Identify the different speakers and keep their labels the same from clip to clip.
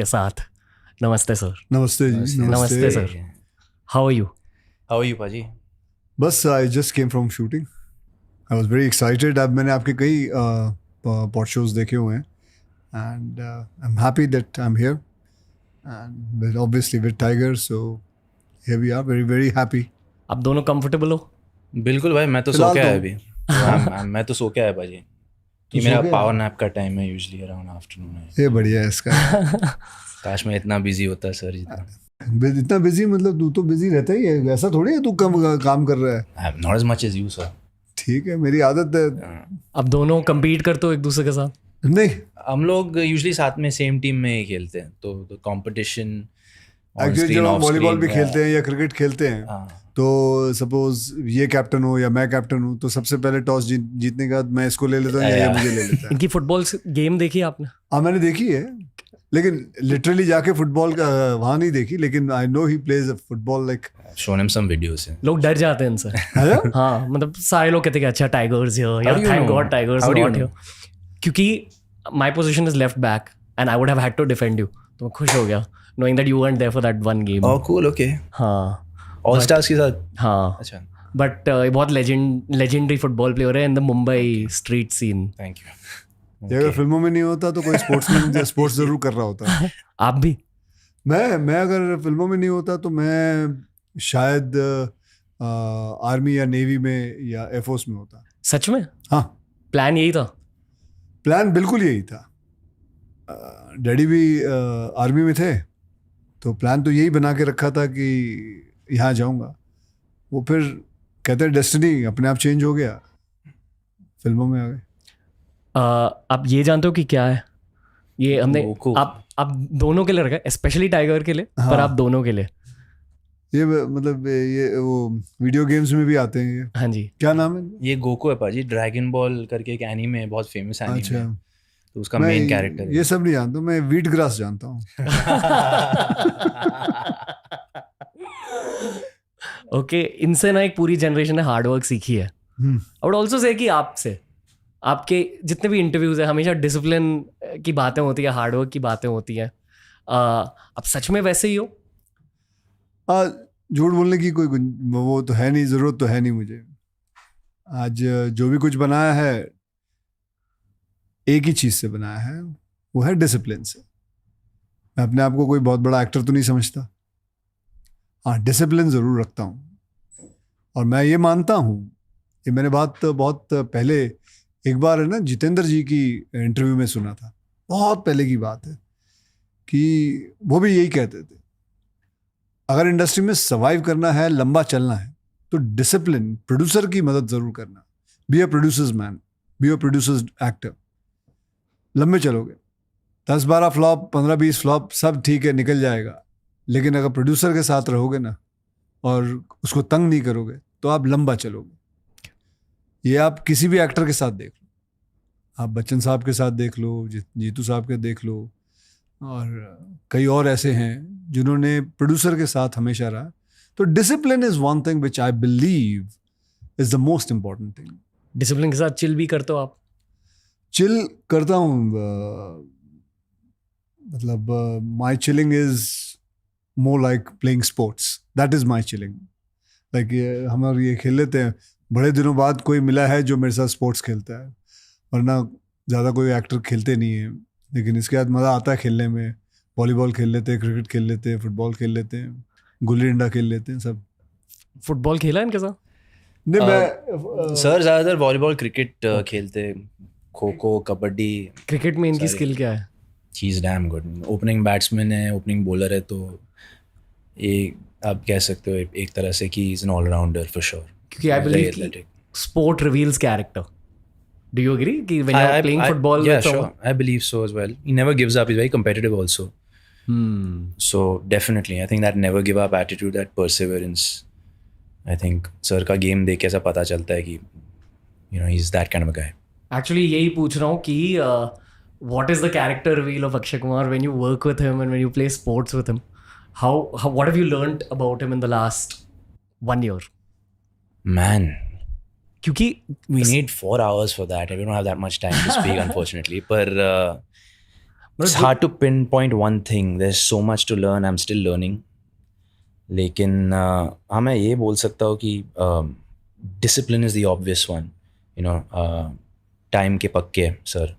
Speaker 1: के साथ। नमस्ते सर।
Speaker 2: नमस्ते जी।
Speaker 1: नमस्ते sir. How are you?
Speaker 3: How are you पाजी?
Speaker 2: बस I just came from shooting. I was very excited. अब मैंने आपके कई पॉड शोज देखे हुए हैं and I am happy that I am here and obviously with Tiger, so here we are, very very happy.
Speaker 1: आप दोनों कंफर्टेबल हो?
Speaker 3: बिल्कुल भाई, मैं तो सो के आया अभी। मैं तो सो के आया पाजी। ये मेरा पावर नैप का टाइम है, यूजुअली अराउंड आफ्टरनून है।
Speaker 2: ये बढ़िया है इसका।
Speaker 3: काश मैं इतना बिजी होता सर जितना।
Speaker 2: इतना बिजी मतलब तू तो बिजी रहता ही है, ऐसा थोड़ी है तू कम काम कर रहा है।
Speaker 3: I am not as much as you sir.
Speaker 2: ठीक है, मेरी आदत है।
Speaker 1: आप दोनों compete करते हो एक दूसरे के साथ?
Speaker 2: नहीं,
Speaker 3: हम लोग यूजुअली साथ में सेम टीम में ही खेलते हैं, तो कंपटीशन
Speaker 2: एक्चुअली जब हम वॉलीबॉल भी खेलते हैं या क्रिकेट खेलते हैं तो सपोज ये कैप्टन हो या मैं कैप्टन हूँ, तो सबसे पहले टॉस जीतने के बाद मैं इसको ले लेता हूँ या ये मुझे ले लेता है।
Speaker 1: इनकी फुटबॉल गेम देखी आपने?
Speaker 2: हाँ, मैंने देखी है, लेकिन लिटरली जाके फुटबॉल का वहाँ नहीं देखी, लेकिन I know he plays football like.
Speaker 3: Shown him some videos.
Speaker 1: लोग डर जाते हैं इनसे। हाँ, मतलब सारे लोग कहते हैं कि अच्छा टाइगर्स हियर या thank god tigers not here, क्योंकि my position is left back and I would have had to defend you. तो मैं खुश हो गया knowing that you weren't there for that one game.
Speaker 3: Oh cool, okay.
Speaker 1: हाँ,
Speaker 3: all stars के साथ।
Speaker 1: हाँ
Speaker 3: अच्छा,
Speaker 1: बट ये बहुत लेजेंडरी फुटबॉल प्लेयर है in the Mumbai street scene.
Speaker 3: Thank you.
Speaker 2: ये अगर फिल्मों में नहीं होता तो कोई स्पोर्ट्समैन स्पोर्ट्स जरूर कर रहा होता।
Speaker 1: आप भी?
Speaker 2: मैं अगर फिल्मों में नहीं होता तो मैं शायद आर्मी या नेवी में या एयरफोर्स में होता।
Speaker 1: सच में?
Speaker 2: हाँ,
Speaker 1: प्लान यही था?
Speaker 2: प्लान बिल्कुल यही था। डैडी भी आर्मी में थे, तो प्लान तो यही बना के रखा था कि यहाँ जाऊँगा। वो फिर कहते हैं डेस्टिनी अपने आप चेंज हो गया, फिल्मों में आ गए।
Speaker 1: आप ये जानते हो कि क्या है ये? हमने आप दोनों के लिए रखा है, स्पेशली टाइगर के लिए।
Speaker 2: हाँ।
Speaker 1: पर आप दोनों के लिए
Speaker 2: ये मतलब ये वो वीडियो गेम्स में भी आते हैं ये।
Speaker 1: हाँ जी।
Speaker 2: क्या नाम है?
Speaker 3: ये गोकू है पाजी। ड्रैगन बॉल करके एक एनीमे है, बहुत फेमस एनीमे
Speaker 2: अच्छा,
Speaker 3: है, तो उसका मेन कैरेक्टर है।
Speaker 2: ये सब नहीं जानता, मैं वीट ग्रास जानता हूँ।
Speaker 1: ओके, इनसे ना एक पूरी जनरेशन ने हार्ड वर्क सीखी है। आई वुड ऑल्सो से कि आपसे आपके जितने भी इंटरव्यूज है हमेशा डिसिप्लिन की बातें होती है, हार्ड वर्क की बातें होती है। आप सच में वैसे ही हो?
Speaker 2: झूठ बोलने की कोई वो तो है नहीं, ज़रूरत तो है नहीं मुझे। आज जो भी कुछ बनाया है एक ही चीज़ से बनाया है, वो है डिसिप्लिन से। मैं अपने आप को कोई बहुत बड़ा एक्टर तो नहीं समझता। हाँ, डिसिप्लिन ज़रूर रखता हूँ। और मैं ये मानता हूँ, ये मैंने बात बहुत पहले एक बार है ना जितेंद्र जी की इंटरव्यू में सुना था, बहुत पहले की बात है, कि वो भी यही कहते थे, अगर इंडस्ट्री में सर्वाइव करना है, लंबा चलना है, तो डिसिप्लिन, प्रोड्यूसर की मदद ज़रूर करना। Be a producers man, be a producers actor. लंबे चलोगे, 10-12 फ्लॉप, 15-20 फ्लॉप, सब ठीक है, निकल जाएगा। लेकिन अगर प्रोड्यूसर के साथ रहोगे ना और उसको तंग नहीं करोगे तो आप लंबा चलोगे। ये आप किसी भी एक्टर के साथ देख लो, आप बच्चन साहब के साथ देख लो, जीतू साहब के देख लो, और कई और ऐसे हैं जिन्होंने प्रोड्यूसर के साथ हमेशा रहा। तो discipline is one thing which I believe is the most important thing.
Speaker 1: Discipline के साथ चिल भी करते हो आप?
Speaker 2: चिल करता हूँ, मतलब my chilling is more like playing sports. That is my chilling. Like हम और ये खेल लेते हैं, बड़े दिनों बाद कोई मिला है जो मेरे साथ स्पोर्ट्स खेलता है, वरना ज़्यादा कोई एक्टर खेलते नहीं है। लेकिन इसके बाद मज़ा आता है खेलने में। वॉलीबॉल खेल लेते हैं, क्रिकेट खेल लेते हैं, फुटबॉल खेल लेते हैं, गुल्ली डंडा खेल लेते हैं, सब।
Speaker 1: फुटबॉल खेला इनके साथ?
Speaker 2: नहीं, मैं
Speaker 3: सर ज़्यादातर वॉलीबॉल क्रिकेट खेलते, खो खो, कबड्डी।
Speaker 1: क्रिकेट में इनकी स्किल क्या है?
Speaker 3: चीज़ डैम गुड। ओपनिंग बैट्समैन है, ओपनिंग बॉलर है, तो ये आप कह सकते हो एक तरह से कि is an all-rounder for sure.
Speaker 1: क्योंकि I believe sport reveals character. Do you agree? When you're playing football?
Speaker 3: Yeah, sure. I believe so as well. He never gives up. He's very competitive also. So definitely, I think that never give up attitude, that perseverance. I think sir का game देख के ऐसा पता चलता है कि he's that kind of a guy.
Speaker 1: Actually, यही पूछ रहा हूँ कि what is the character reveal of Akshay Kumar when you work with him and when you play sports with him? How what have you learned about him in the last 1 year?
Speaker 3: Man.
Speaker 1: क्योंकि
Speaker 3: we need 4 hours for that. We don't have that much time to speak, unfortunately. पर It's hard to pinpoint one thing. There's so much to learn. I'm still learning. लेकिन हाँ मैं ये बोल सकता हूँ कि discipline is the obvious one. You know, time के पक्के sir.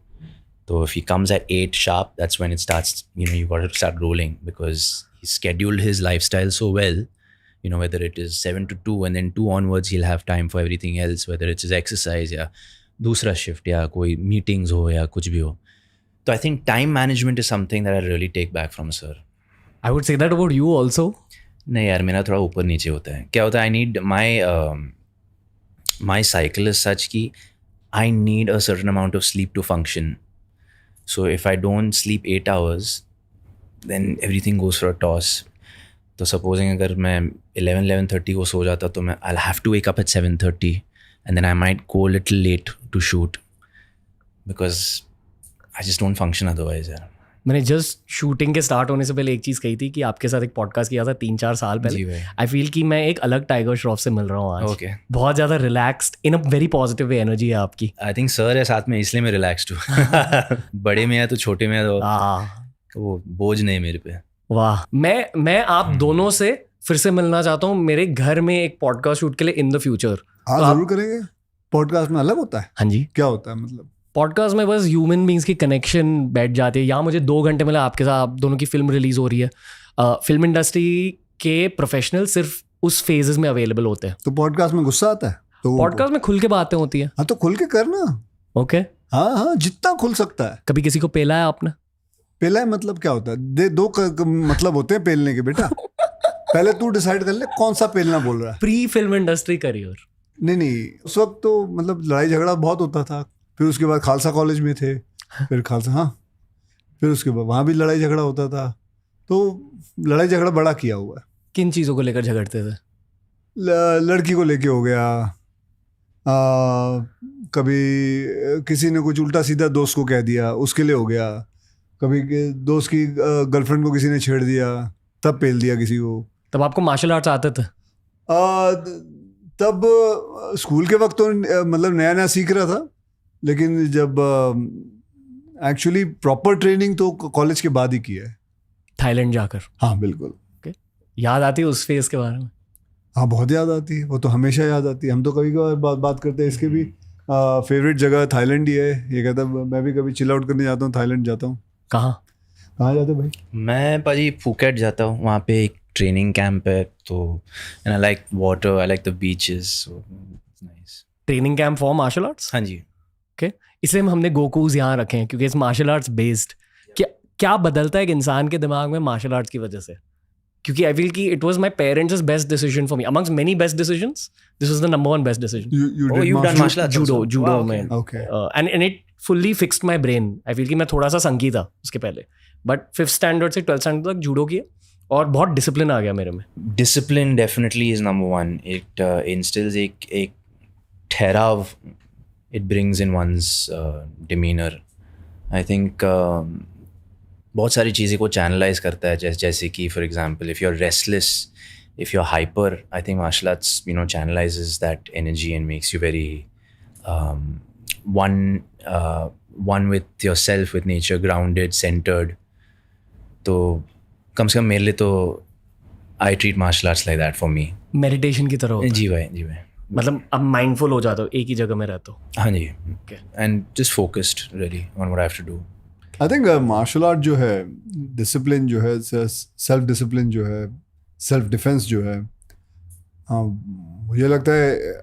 Speaker 3: So if he comes at 8 sharp, that's when it starts. You know, you got to start rolling because he scheduled his lifestyle so well. You know, whether it is 7 to 2 and then 2 onwards, he'll have time for everything else. Whether it's his exercise या दूसरा shift या कोई meetings हो या कुछ भी हो. So I think time management is something that I really take back from sir.
Speaker 1: I would say that about you also.
Speaker 3: नहीं यार मेरा थोड़ा ऊपर नीचे होता है. क्या होता है? I need my cycle is such कि I need a certain amount of sleep to function. So if I don't sleep 8 hours, then everything goes for a toss. तो supposing अगर मैं 11:30 को सो जाता तो मैं I'll have to wake up at 7:30 and then I might go a little late to shoot because I just don't function otherwise यार.
Speaker 1: मैंने just shooting के स्टार्ट होने से पहले एक चीज़ कही थी कि आपके साथ एक पॉडकास्ट किया था 3-4 साल पहले. आई फील कि मैं एक अलग टाइगर श्रॉफ से मिल रहा हूँ आज.
Speaker 3: Okay.
Speaker 1: बहुत ज़्यादा रिलैक्स्ड इन अ वेरी पॉजिटिव वे एनर्जी है आपकी.
Speaker 3: I think सर है साथ में इसलिए मैं रिलैक्स्ड हूँ. बड़े में है तो छोटे में है तो वो बोझ नहीं मेरे पे.
Speaker 1: वाह. मैं आप दोनों से फिर से मिलना चाहता हूँ मेरे घर में एक पॉडकास्ट शूट के लिए इन द फ्यूचर.
Speaker 2: हाँ जरूर करेंगे. पॉडकास्ट में अलग होता है?
Speaker 1: हाँ जी.
Speaker 2: क्या होता है मतलब?
Speaker 1: पॉडकास्ट में बस ह्यूमन बींग्स की कनेक्शन बैठ जाती है. यहाँ मुझे 2 घंटे मिला आपके साथ. आप दोनों की फिल्म रिलीज हो रही है. फिल्म इंडस्ट्री के प्रोफेशनल सिर्फ उस फेजेस में अवेलेबल होते हैं.
Speaker 2: तो पॉडकास्ट में गुस्सा आता है? तो
Speaker 1: पॉडकास्ट में खुल के बातें होती है.
Speaker 2: हाँ तो खुल के करना.
Speaker 1: ओके.
Speaker 2: हाँ जितना खुल सकता है.
Speaker 1: कभी किसी को पेला है आपने?
Speaker 2: पेला है मतलब क्या होता है? दो मतलब होते हैं पेलने के बेटा. पहले तू डिसाइड कर ले कौन सा पेलना बोल रहा है.
Speaker 1: Pre film industry career.
Speaker 2: नहीं उस वक्त तो मतलब लड़ाई झगड़ा बहुत होता था. फिर उसके बाद खालसा कॉलेज में थे. फिर खालसा हाँ फिर उसके बाद वहाँ भी लड़ाई झगड़ा होता था. तो लड़ाई झगड़ा बड़ा किया हुआ है.
Speaker 1: किन चीज़ों को लेकर झगड़ते थे?
Speaker 2: लड़की को लेके हो गया. कभी किसी ने कुछ उल्टा सीधा दोस्त को कह दिया उसके लिए हो गया. कभी दोस्त की गर्लफ्रेंड को किसी ने छेड़ दिया तब पेल दिया किसी को.
Speaker 1: तब आपको मार्शल आर्ट्स आते थे?
Speaker 2: तब स्कूल के वक्त तो मतलब नया नया सीख रहा था. लेकिन जब एक्चुअली प्रॉपर ट्रेनिंग तो कॉलेज के बाद ही किया है.
Speaker 1: थाईलैंड जाकर?
Speaker 2: हाँ बिल्कुल.
Speaker 1: याद आती है उस फेज के बारे में?
Speaker 2: हाँ बहुत याद आती है. वो तो हमेशा याद आती है. हम तो कभी कभार बात करते हैं इसके भी. फेवरेट जगह थाईलैंड ही है. ये कहता है मैं भी कभी चिल आउट करने जाता हूँ थाईलैंड जाता हूँ. कहाँ जाते भाई?
Speaker 3: मैं पाजी फुकेट जाता हूँ. वहाँ पे एक ट्रेनिंग कैंप है तो and I like water, I like the beaches, so it's nice.
Speaker 1: Training camp for martial arts?
Speaker 3: हाँ जी.
Speaker 1: ओके. इसलिए हमने गोकूज यहाँ रखे हैं क्योंकि इट्स मार्शल आर्ट्स बेस्ड. क्या बदलता है एक इंसान के दिमाग में मार्शल आर्ट्स की वजह से? क्योंकि आई फील कि it was my parents best decision for me amongst many best decisions. This was the number 1 best decision.
Speaker 3: You've done martial arts also?
Speaker 1: judo
Speaker 3: Wow,
Speaker 1: में.
Speaker 2: Okay.
Speaker 1: And it fully fixed my brain. I feel कि मैं थोड़ा सा संकी था उसके पहले, but 5th standard से 12th standard तक जूडो किया और बहुत डिसिप्लिन आ गया मेरे में.
Speaker 3: Discipline definitely is number one. It instills एक ठहराव it brings in one's demeanor. I think बहुत सारी चीज़ें को channelize करता है. जैसे कि for example, if you're restless, if you're hyper, I think martial arts, you know, channelizes that energy and makes you very one with yourself, with nature, grounded, centered. तो कम से कम मेरे लिए तो I treat martial arts like that for me.
Speaker 1: Meditation की तरह होता है.
Speaker 3: जी भाई.
Speaker 1: मतलब अब माइंडफुल हो जाता हो, एक ही जगह में रहते हो.
Speaker 3: हाँ जी.
Speaker 1: Okay.
Speaker 3: And just focused really on what I have to do.
Speaker 2: I think martial art जो है, डिसिप्लिन जो है, सेल्फ डिसिप्लिन जो है, सेल्फ डिफेंस जो है, मुझे लगता है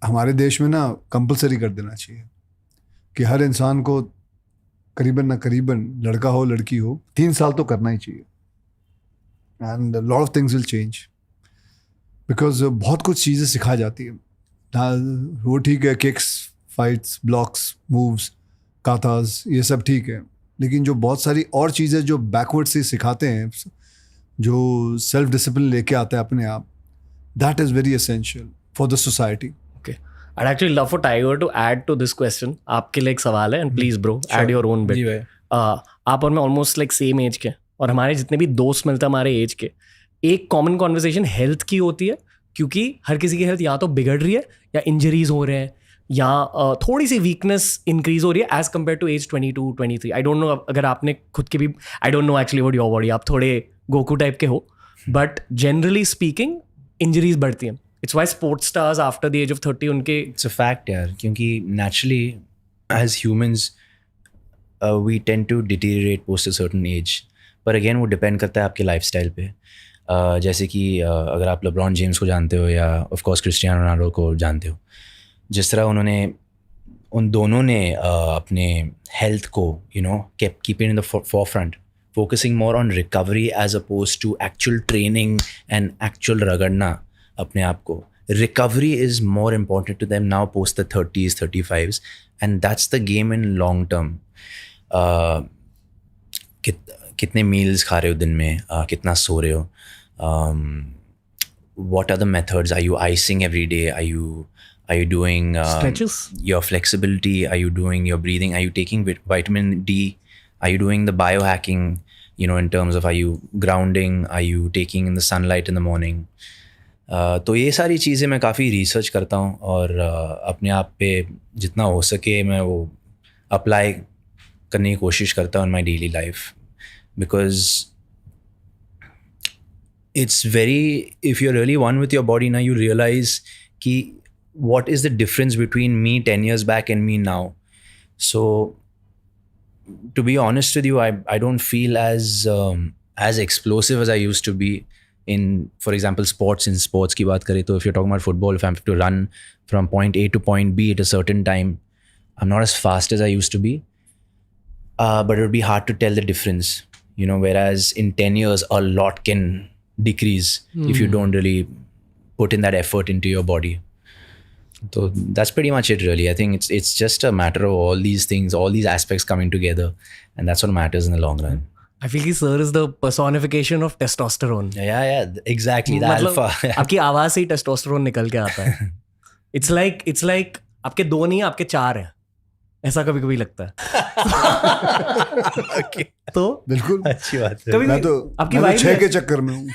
Speaker 2: हमारे देश में ना कंपलसरी कर देना चाहिए कि हर इंसान को करीबन लड़का हो लड़की हो 3 साल तो करना ही चाहिए. And lot of things will change because बहुत कुछ चीज़ें सिखा जाती है. वो ठीक है, किक्स, फाइट्स, ब्लॉक्स, मूव्स, काताज, ये सब ठीक है, लेकिन जो बहुत सारी और चीज़ें जो बैकवर्ड से सिखाते हैं, जो सेल्फ डिसिप्लिन लेके आते हैं अपने आप, that is very essential for the society.
Speaker 1: Okay. I'd actually love for Tiger to add to this question. आपके लिए एक सवाल है, and please bro, add your own bit.
Speaker 3: जी भाई.
Speaker 1: आप और मैं ऑलमोस्ट लाइक सेम एज के, और हमारे जितने भी दोस्त मिलते हैं हमारे एज के, एक कॉमन कॉन्वर्सेशन हेल्थ की होती है, क्योंकि हर किसी की हेल्थ या तो बिगड़ रही है या इंजरीज हो रहे हैं या थोड़ी सी वीकनेस इंक्रीज हो रही है as compare to age 22-23? I don't know अगर आपने खुद के भी, I don't know actually what your body, आप थोड़े गोकू टाइप के हो, बट जनरली स्पीकिंग इंजरीज बढ़ती हैं. It's why sports stars after the age of 30 उनके,
Speaker 3: इट्स अ फैक्ट यार, क्योंकि naturally as humans we tend to deteriorate post a certain age. पर अगेन वो डिपेंड करता है आपके लाइफस्टाइल पे. जैसे कि अगर आप लेब्रॉन जेम्स को जानते हो या ऑफ कोर्स क्रिस्टियानो रोनाल्डो को जानते हो, जिस तरह उन दोनों ने अपने हेल्थ को kept keeping in the forefront, focusing more on recovery as opposed to actual training and actual रगड़ना अपने आप को. Recovery is more important to them now post the 30s, 35s, and that's the game in long term. कितने meals खा रहे हो दिन में, कितना सो रहे हो, what are the methods, are you icing every day, are you doing
Speaker 1: stretches,
Speaker 3: your flexibility, are you doing your breathing, are you taking vitamin D, are you doing the biohacking, in terms of are you grounding, are you taking in the sunlight in the morning. तो ये सारी चीज़ें मैं काफ़ी research करता हूँ और अपने आप पे जितना हो सके मैं वो अप्लाई करने की कोशिश करता हूँ in my daily life, because it's very, if you're really one with your body now, you realize ki what is the difference between me 10 years back and me now. So to be honest with you, I don't feel as explosive as I used to be in, for example, sports. In sports ki baat kare to, if you're talking about football, if I have to run from point A to point B at a certain time, I'm not as fast as I used to be, but it would be hard to tell the difference, whereas in 10 years a lot can decrease if you don't really put in that effort into your body. So that's pretty much it really. I think it's just a matter of all these things, all these aspects coming together, and that's what matters in the long run.
Speaker 1: I feel कि sir is the personification of testosterone.
Speaker 3: Yeah, exactly. The alpha.
Speaker 1: आपकी आवाज से ही testosterone निकल के आता है. It's like आपके 2 नहीं, आपके 4 हैं, ऐसा कभी कभी लगता है.
Speaker 3: Okay.
Speaker 2: तो बिल्कुल
Speaker 3: अच्छी बात है.
Speaker 2: मैं तो
Speaker 1: आपकी
Speaker 2: मैं
Speaker 1: वाइफ
Speaker 2: 6 के चक्कर में हूँ.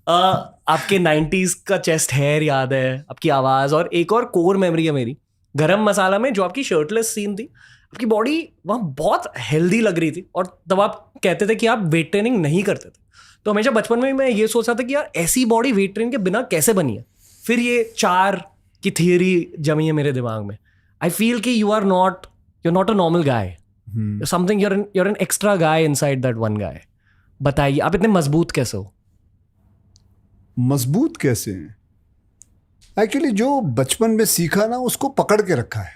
Speaker 1: आपके 90s का चेस्ट हेयर याद है, आपकी आवाज, और एक और कोर मेमोरी है मेरी, गरम मसाला में जो आपकी शर्टलेस सीन थी, आपकी बॉडी वहाँ बहुत हेल्दी लग रही थी, और तब आप कहते थे कि आप वेट ट्रेनिंग नहीं करते थे. तो हमेशा बचपन में मैं ये सोचता था कि यार ऐसी बॉडी वेट ट्रेनिंग के बिना कैसे बनी है. फिर ये 4 की थियरी जमी है मेरे दिमाग में. I feel कि you're not a normal guy. Something, you're an extra guy inside that one guy. बताइए आप इतने मजबूत कैसे हो?
Speaker 2: मजबूत कैसे हैं? एक्चुअली जो बचपन में सीखा ना उसको पकड़ के रखा है.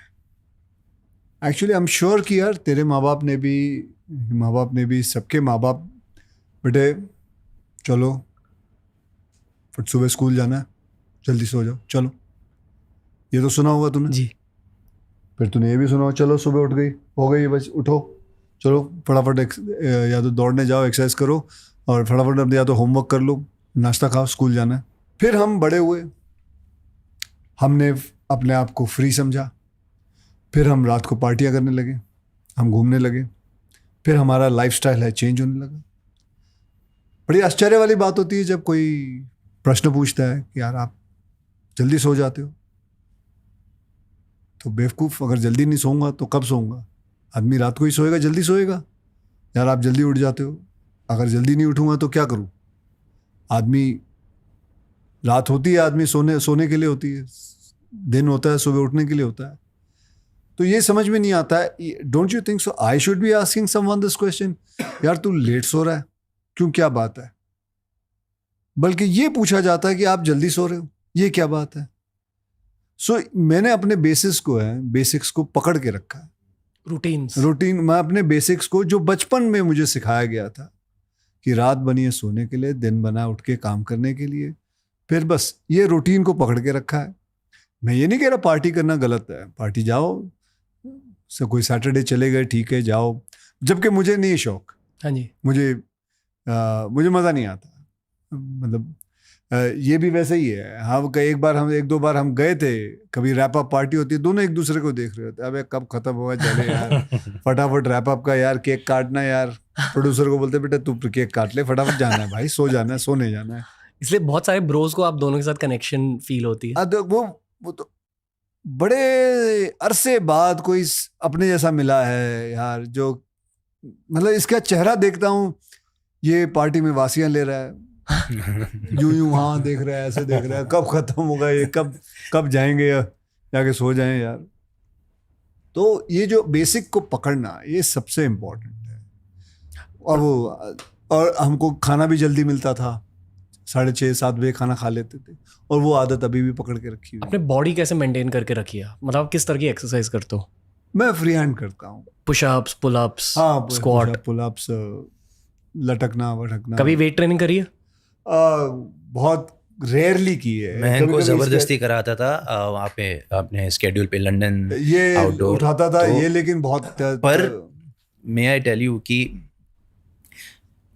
Speaker 2: एक्चुअली आई एम श्योर कि यार तेरे माँ बाप ने भी सबके माँ बाप, बेटे चलो फिर सुबह स्कूल जाना है, जल्दी सो जाओ, चलो, ये तो सुना होगा तूने
Speaker 1: जी.
Speaker 2: फिर तूने ये भी सुना, चलो सुबह उठ गई, हो गई बस, उठो, चलो फटाफट या तो दौड़ने जाओ, एक्सरसाइज करो, और फटाफट या तो होमवर्क कर लो, नाश्ता खाओ, स्कूल जाना है. फिर हम बड़े हुए, हमने अपने आप को फ्री समझा, फिर हम रात को पार्टियां करने लगे, हम घूमने लगे, फिर हमारा लाइफस्टाइल है चेंज होने लगा. बड़ी आश्चर्य वाली बात होती है जब कोई प्रश्न पूछता है कि यार आप जल्दी सो जाते हो. तो बेवकूफ़, अगर जल्दी नहीं सोऊंगा तो कब सोऊंगा? आदमी रात को ही सोएगा, जल्दी सोएगा. यार आप जल्दी उठ जाते हो, अगर जल्दी नहीं उठूंगा तो क्या करूं? आदमी, रात होती है आदमी सोने के लिए होती है, दिन होता है सुबह उठने के लिए होता है. तो ये समझ में नहीं आता है. Don't you think so I should be asking someone this question, यार तू लेट सो रहा है क्यों, क्या बात है? बल्कि ये पूछा जाता है कि आप जल्दी सो रहे हो, ये क्या बात है? सो मैंने अपने बेसिक्स को पकड़ के रखा है. रूटीन, मैं अपने बेसिक्स को जो बचपन में मुझे सिखाया गया था कि रात बनी है सोने के लिए, दिन बना उठ के काम करने के लिए, फिर बस ये रूटीन को पकड़ के रखा है. मैं ये नहीं कह रहा पार्टी करना गलत है, पार्टी जाओ, कोई सैटरडे चले गए, ठीक है जाओ, जबकि मुझे नहीं शौक.
Speaker 1: हाँ जी.
Speaker 2: मुझे मज़ा नहीं आता. मतलब ये भी वैसे ही है. हाँ, एक दो बार हम गए थे, कभी रैप अप पार्टी होती है, दोनों एक दूसरे को देख रहे होते, अबे कब खत्म होगा, चले यार फटाफट रैप अप का, यार केक काटना, यार प्रोड्यूसर को बोलते बेटा तू केक काट ले, फटाफट जाना है भाई, सो जाना है, सोने जाना है.
Speaker 1: इसलिए बहुत सारे ब्रोज को आप दोनों के साथ कनेक्शन फील होती है.
Speaker 2: वो तो बड़े अरसे बाद कोई अपने जैसा मिला है यार, जो मतलब इसका चेहरा देखता हूँ, ये पार्टी में वासियां ले रहा है, यूं हाँ देख रहा है, ऐसे देख रहा है, कब खत्म होगा ये, कब जाएंगे जाके सो जाएं यार। तो ये जो बेसिक को पकड़ना, ये सबसे इम्पोर्टेंट है। और हमको खाना भी जल्दी मिलता था, 6:30-7 बजे खाना खा लेते थे, और वो आदत अभी भी पकड़ के रखी हुई।
Speaker 1: आपने बॉडी कैसे मेंटेन करके रखी है? मतलब आप किस तरह की एक्सरसाइज करते हो?
Speaker 2: मैं फ्री हैंड करता हूँ,
Speaker 1: पुशअप्स, पुलअप्स,
Speaker 2: हाँ,
Speaker 1: स्क्वाट,
Speaker 2: पुलअप्स, लटकना वटकना।
Speaker 1: कभी वेट ट्रेनिंग करी है?
Speaker 2: बहुत रेयरली की है।
Speaker 3: मैं इनको जबरदस्ती कराता था वहाँ पे अपने स्केड्यूल पे, लंदन
Speaker 2: ये
Speaker 3: आउटडोर
Speaker 2: उठाता था,
Speaker 3: तो,
Speaker 2: ये लेकिन बहुत
Speaker 3: पर मे आई टेल यू कि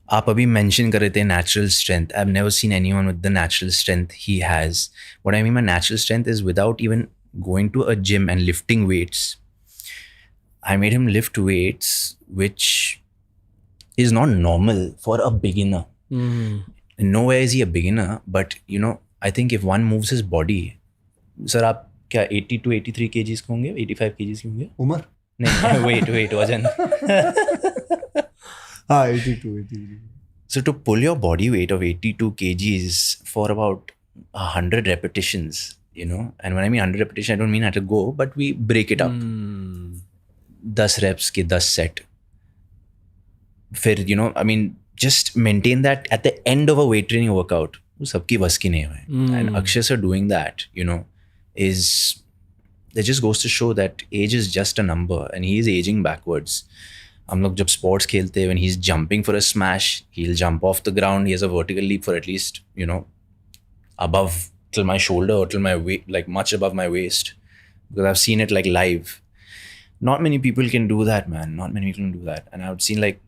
Speaker 3: आप अभी मेंशन कर रहे थे natural strength. I have never seen anyone with the natural strength he has. What I mean by natural strength is without even going to a gym and lifting weights. I made him lift weights, which is not normal for a beginner. Nowhere is he a beginner, but you know, I think if one moves his body, sir, आप क्या 80 to 83 kgs के होंगे, 85 kgs के होंगे?
Speaker 2: उम्र?
Speaker 3: नहीं, wait, वजन.
Speaker 2: हाँ, 82.
Speaker 3: So to pull your body weight of 82 kgs for about 100 repetitions, you know, and when I mean 100 repetition, I don't mean I have to go, but we break it up. 10 reps के 10 set. फिर, you know, I mean, just maintain that at the end of a weight training workout. वो सबकी बस की नहीं है. And Akshay sir doing that, you know, that just goes to show that age is just a number, and he is aging backwards. हम लोग जब sports खेलते हैं, when he's jumping for a smash, he'll jump off the ground. He has a vertical leap for at least, you know, above till my shoulder or till my waist, like much above my waist, because I've seen it like live. Not many people can do that, man. Not many people can do that. And I've seen, like,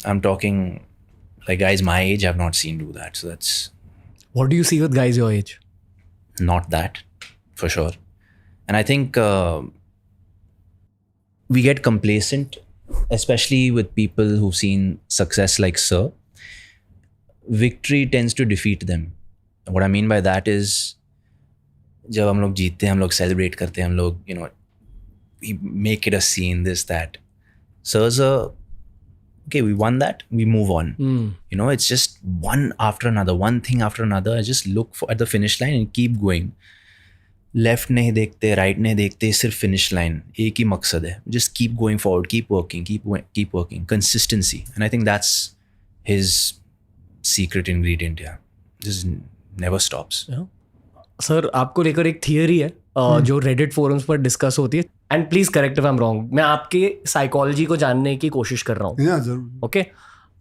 Speaker 3: I'm talking like guys my age I've not seen do that. So that's...
Speaker 1: What do you see with guys your age?
Speaker 3: Not that, for sure. And I think we get complacent, especially with people who've seen success like Sir. Victory tends to defeat them. What I mean by that is, जब हम लोग जीतते हैं, हम लोग celebrate करते हैं, हम लोग, you know, we make it a scene, this, that. Sir's okay, we won that, we move on. You know, it's just one after another, one thing after another. I just look at the finish line and keep going. Left नहीं देखते, right नहीं देखते, सिर्फ finish line. एक ही मकसद है. Just keep going forward, keep working. Consistency. And I think that's his secret ingredient, yeah. Just never stops.
Speaker 1: Sir, आपको लेकर एक थियरी है जो रेडिट फोरम्स पर डिस्कस होती है, and please correct if I am wrong. मैं आपके साइकोलॉजी को जानने की कोशिश कर रहा हूँ.
Speaker 2: जरूर.
Speaker 1: ओके,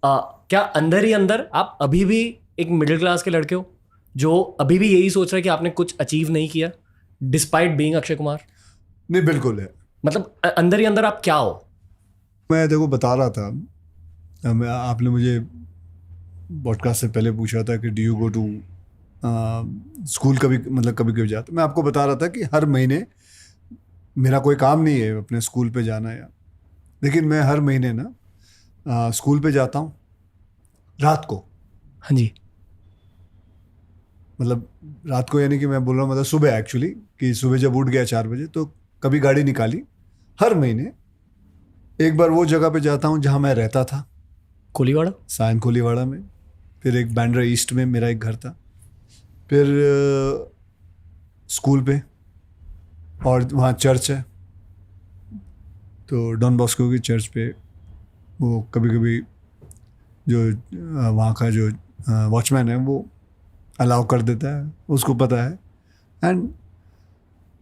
Speaker 1: क्या अंदर ही अंदर आप अभी भी एक मिडिल क्लास के लड़के हो जो अभी भी यही सोच रहा है कि आपने कुछ अचीव नहीं किया डिस्पाइट बीइंग अक्षय कुमार?
Speaker 2: नहीं, बिल्कुल है.
Speaker 1: मतलब अंदर ही अंदर आप क्या हो?
Speaker 2: मैं देखो बता रहा था, आपने मुझे पॉडकास्ट से पहले पूछा था कि do you go to school, कभी जाता. मैं आपको बता रहा था कि हर महीने मेरा कोई काम नहीं है अपने स्कूल पे जाना या, लेकिन मैं हर महीने ना स्कूल पे जाता हूँ रात को.
Speaker 1: हाँ जी.
Speaker 2: मतलब रात को, यानी कि मैं बोल रहा हूँ मतलब सुबह, एक्चुअली कि सुबह जब उठ गया 4 बजे तो कभी गाड़ी निकाली. हर महीने एक बार वो जगह पे जाता हूँ जहाँ मैं रहता था,
Speaker 1: कोलीवाड़ा,
Speaker 2: सायन कोलीवाड़ा में. फिर एक बैंड्रा ईस्ट में मेरा एक घर था. फिर स्कूल पे, और वहाँ चर्च है, तो डॉन बॉस्को की चर्च पे वो कभी कभी जो वहाँ का जो वॉचमैन है वो अलाउ कर देता है, उसको पता है. एंड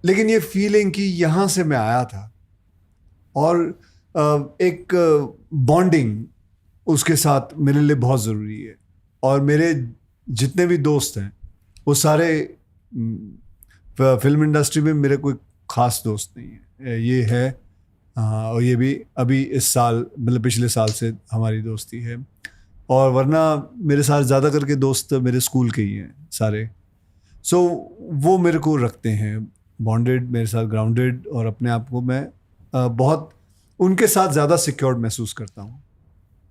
Speaker 2: लेकिन ये फीलिंग कि यहाँ से मैं आया था, और एक बॉन्डिंग उसके साथ मेरे लिए बहुत ज़रूरी है. और मेरे जितने भी दोस्त हैं वो सारे फिल्म इंडस्ट्री में, मेरे कोई ख़ास दोस्त नहीं है. ये है, और ये भी अभी इस साल, मतलब पिछले साल से हमारी दोस्ती है. और वरना मेरे साथ ज़्यादा करके दोस्त मेरे स्कूल के ही हैं सारे. सो वो मेरे को रखते हैं बॉन्डेड, मेरे साथ ग्राउंडेड, और अपने आप को मैं बहुत उनके साथ ज़्यादा सिक्योर्ड महसूस करता हूँ.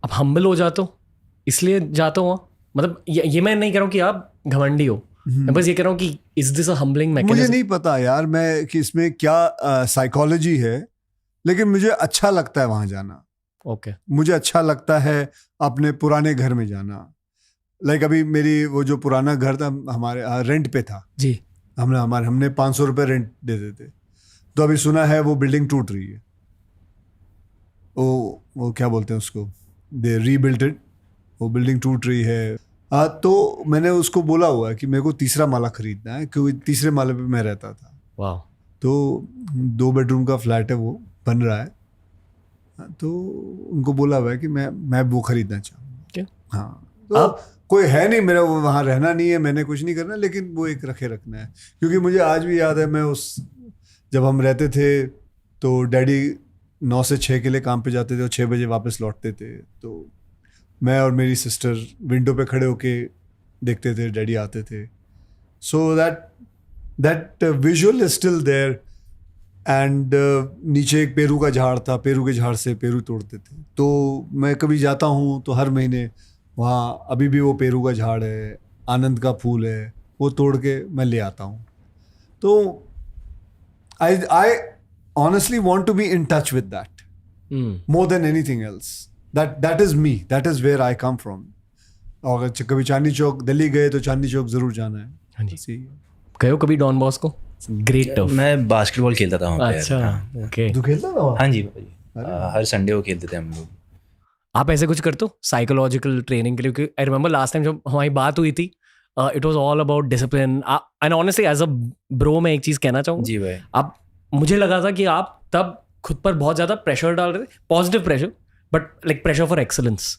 Speaker 1: अब हम्बल हो जाते हो इसलिए जाते हो? मतलब ये मैं नहीं कह रहा हूँ कि आप घमंडी हो, मैं बस ये कह रहा हूँ कि इज दिस अ हम्बलिंग
Speaker 2: मुझे
Speaker 1: मैकेनिज्म?
Speaker 2: नहीं पता यार मैं कि इसमें क्या साइकोलॉजी है, लेकिन मुझे अच्छा लगता है वहां जाना।
Speaker 1: ओके,
Speaker 2: मुझे अच्छा लगता है अपने पुराने घर में जाना। लाइक अभी मेरी वो जो पुराना घर था हमारे रेंट पे था
Speaker 1: जी,
Speaker 2: हमने 500 रुपये रेंट देते थे। तो अभी सुना है वो बिल्डिंग टूट रही है, वो क्या बोलते हैं उसको, दे रीबिल्ट इट, वो बिल्डिंग टूट रही है। तो मैंने उसको बोला हुआ है कि मेरे को तीसरा माला खरीदना है, क्योंकि तीसरे माले पे मैं रहता था।
Speaker 1: वाह,
Speaker 2: तो 2 बेडरूम का फ्लैट है, वो बन रहा है। तो उनको बोला हुआ है कि मैं वो खरीदना चाहूँगा।
Speaker 1: क्या?
Speaker 2: हाँ, तो कोई है नहीं मेरा वो वहाँ रहना नहीं है, मैंने कुछ नहीं करना, लेकिन वो एक रखना है। क्योंकि मुझे आज भी याद है, मैं जब हम रहते थे तो डैडी 9 से 6 के लिए काम पे जाते थे और 6 बजे वापस लौटते थे। तो मैं और मेरी सिस्टर विंडो पे खड़े होके देखते थे डैडी आते थे। So that visual is still there. And नीचे एक पेरू का झाड़ था, पेरू के झाड़ से पेरू तोड़ते थे। तो मैं कभी जाता हूँ तो हर महीने वहाँ अभी भी वो पेरू का झाड़ है, आनंद का फूल है, वो तोड़ के मैं ले आता हूँ। तो I honestly want to be in touch with that more than anything else. That is me. That is where I come from. और कभी चांदनी चौक दिल्ली गए तो चांदनी चौक जरूर जाना है।
Speaker 1: हाँ जी, गए हो कभी डॉन बॉस्को? Great tough.
Speaker 3: मैं बास्केटबॉल खेलता था वहाँ पे।
Speaker 1: अच्छा, ओके।
Speaker 2: तू खेलता था वहाँ?
Speaker 3: हाँ जी हर संडे को खेलते थे हम लोग।
Speaker 1: आप ऐसे कुछ करते हो साइकोलॉजिकल ट्रेनिंग के लिए? क्योंकि आई रिमेंबर लास्ट टाइम जब हमारी बात हुई थी, it was all about discipline. And honestly as a bro मैं एक चीज कहना चाहूँगा
Speaker 3: जी भाई,
Speaker 1: आप, मुझे लगा था कि आप तब खुद पर बहुत ज्यादा प्रेशर डाल रहे थे, positive pressure, but like pressure for excellence.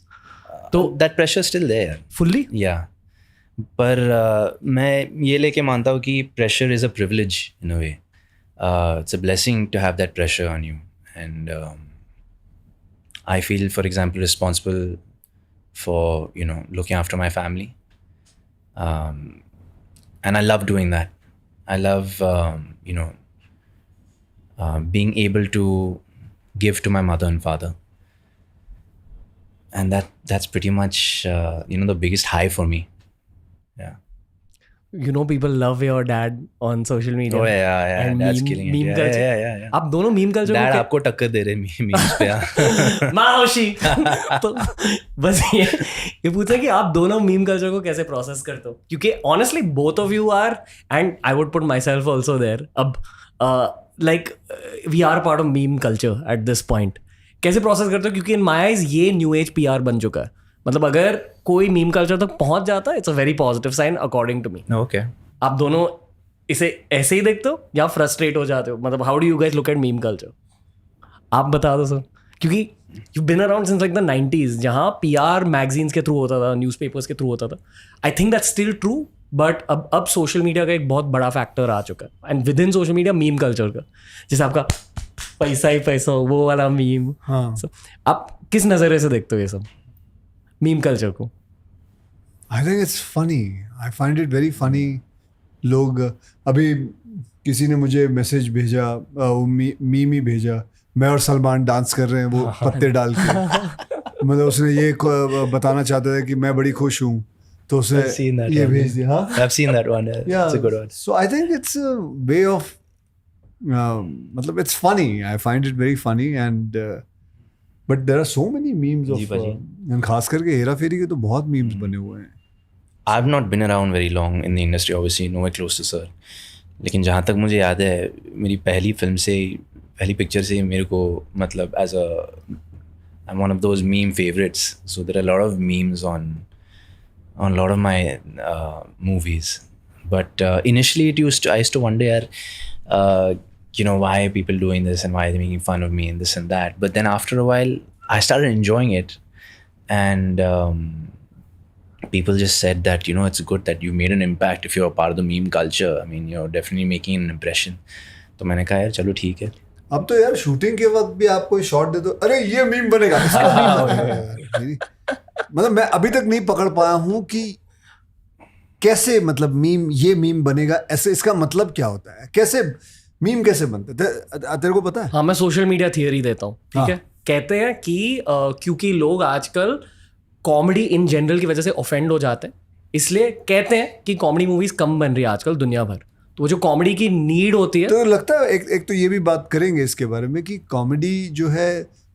Speaker 1: तो
Speaker 3: that pressure still there
Speaker 1: fully
Speaker 3: yeah, पर मैं ये लेके मानता हूँ कि pressure is a privilege in a way. It's a blessing to have that pressure on you. And I feel, for example, responsible for, looking after my family. And I love doing that. I love, being able to give to my mother and father. And that's pretty much, the biggest high for me. Yeah.
Speaker 1: people love your dad on social media.
Speaker 3: Oh yeah.
Speaker 1: And
Speaker 3: Dad's
Speaker 1: meme-
Speaker 3: killing it.
Speaker 1: meme
Speaker 3: Yeah,
Speaker 1: culture.
Speaker 3: yeah.
Speaker 1: आप दोनों meme culture
Speaker 3: Dad आपको टक्कर दे रहे memes पे। हाँ।
Speaker 1: माओशी। तो बस ये पूछा कि आप दोनों मीम कल्चर को कैसे प्रोसेस करते हो? क्योंकि honestly both of you are, and I would put myself also there, अब like we are part of meme culture at this point. कैसे प्रोसेस करते हो? क्योंकि इन माई आइज ये न्यू एज PR बन चुका है। मतलब अगर कोई मीम कल्चर तक पहुंच जाता है, it's a very positive sign according to me.
Speaker 3: Okay.
Speaker 1: आप दोनों इसे ऐसे ही देखते हो या फ्रस्ट्रेट हो जाते हो? मतलब how do you guys look at meme culture? आप बता दो सर, क्योंकि you been around since like the 90s, जहाँ PR मैगजीन्स के थ्रू होता था, न्यूज़पेपर्स के थ्रू होता था। I think that's still true, but अब सोशल मीडिया का एक बहुत बड़ा फैक्टर आ चुका है, and with in social media meme culture का, जैसे आपका पैसा ही पैसा हो, वो वाला मीम।
Speaker 2: हाँ।
Speaker 1: So, आप किस नज़रिए से देखते हो ये सब मीम कल्चर को?
Speaker 2: I think it's funny. I find it very funny. लोग अभी किसी ने मुझे मैसेज भेजा, मीम ही भेजा, मैं और सलमान डांस कर रहे हैं वो पत्ते डाल के। मतलब उसने ये बताना चाहता था कि मैं बड़ी खुश हूँ, तो उसने
Speaker 3: I've seen that
Speaker 2: ये
Speaker 3: one.
Speaker 2: भेज दिया। हाँ,
Speaker 3: I've seen that one.
Speaker 2: yeah.
Speaker 3: It's a good one.
Speaker 2: So I think it's a way of मतलब it's funny. I find it very funny and but there are so many memes
Speaker 3: ji
Speaker 2: of
Speaker 3: भाजी।
Speaker 2: and खास करके हेरा फेरी के तो बहुत memes बने हुए हैं।
Speaker 3: I've not been around very long in the industry, obviously, nowhere close to sir. लेकिन जहाँ तक मुझे याद है, मेरी पहली पिक्चर से मेरे को मतलब I'm one of those meme favorites. So there are a lot of memes on a lot of my movies. But initially I used to wonder, why are people doing this and why are they making fun of me and this and that. But then after a while, I started enjoying it. And people just said that, it's good that you made an impact if you're a part of the meme culture. I mean, you're definitely making an impression. तो मैंने कहा यार चलो ठीक है।
Speaker 2: अब तो यार शूटिंग के वक्त भी आप कोई शॉट दे दो, अरे ये मीम बनेगा, इसका मीम बनेगा। मतलब मैं अभी तक नहीं पकड़ पाया हूँ कि कैसे, मतलब ये मीम बनेगा, ऐसे इसका मतलब क्या होता है, कैसे मीम कैसे बनते हैं? तेरे को पता है?
Speaker 1: हाँ, मैं सोशल मीडिया थियरी देता हूँ, ठीक है। कहते हैं कि क्योंकि लोग आजकल कॉमेडी इन जनरल की वजह से ऑफेंड हो जाते हैं, इसलिए कहते हैं कि कॉमेडी मूवीज कम बन रही है आजकल दुनिया भर, तो वो जो कॉमेडी की नीड होती है।
Speaker 2: तो लगता है एक तो ये भी बात करेंगे इसके बारे में कि कॉमेडी जो है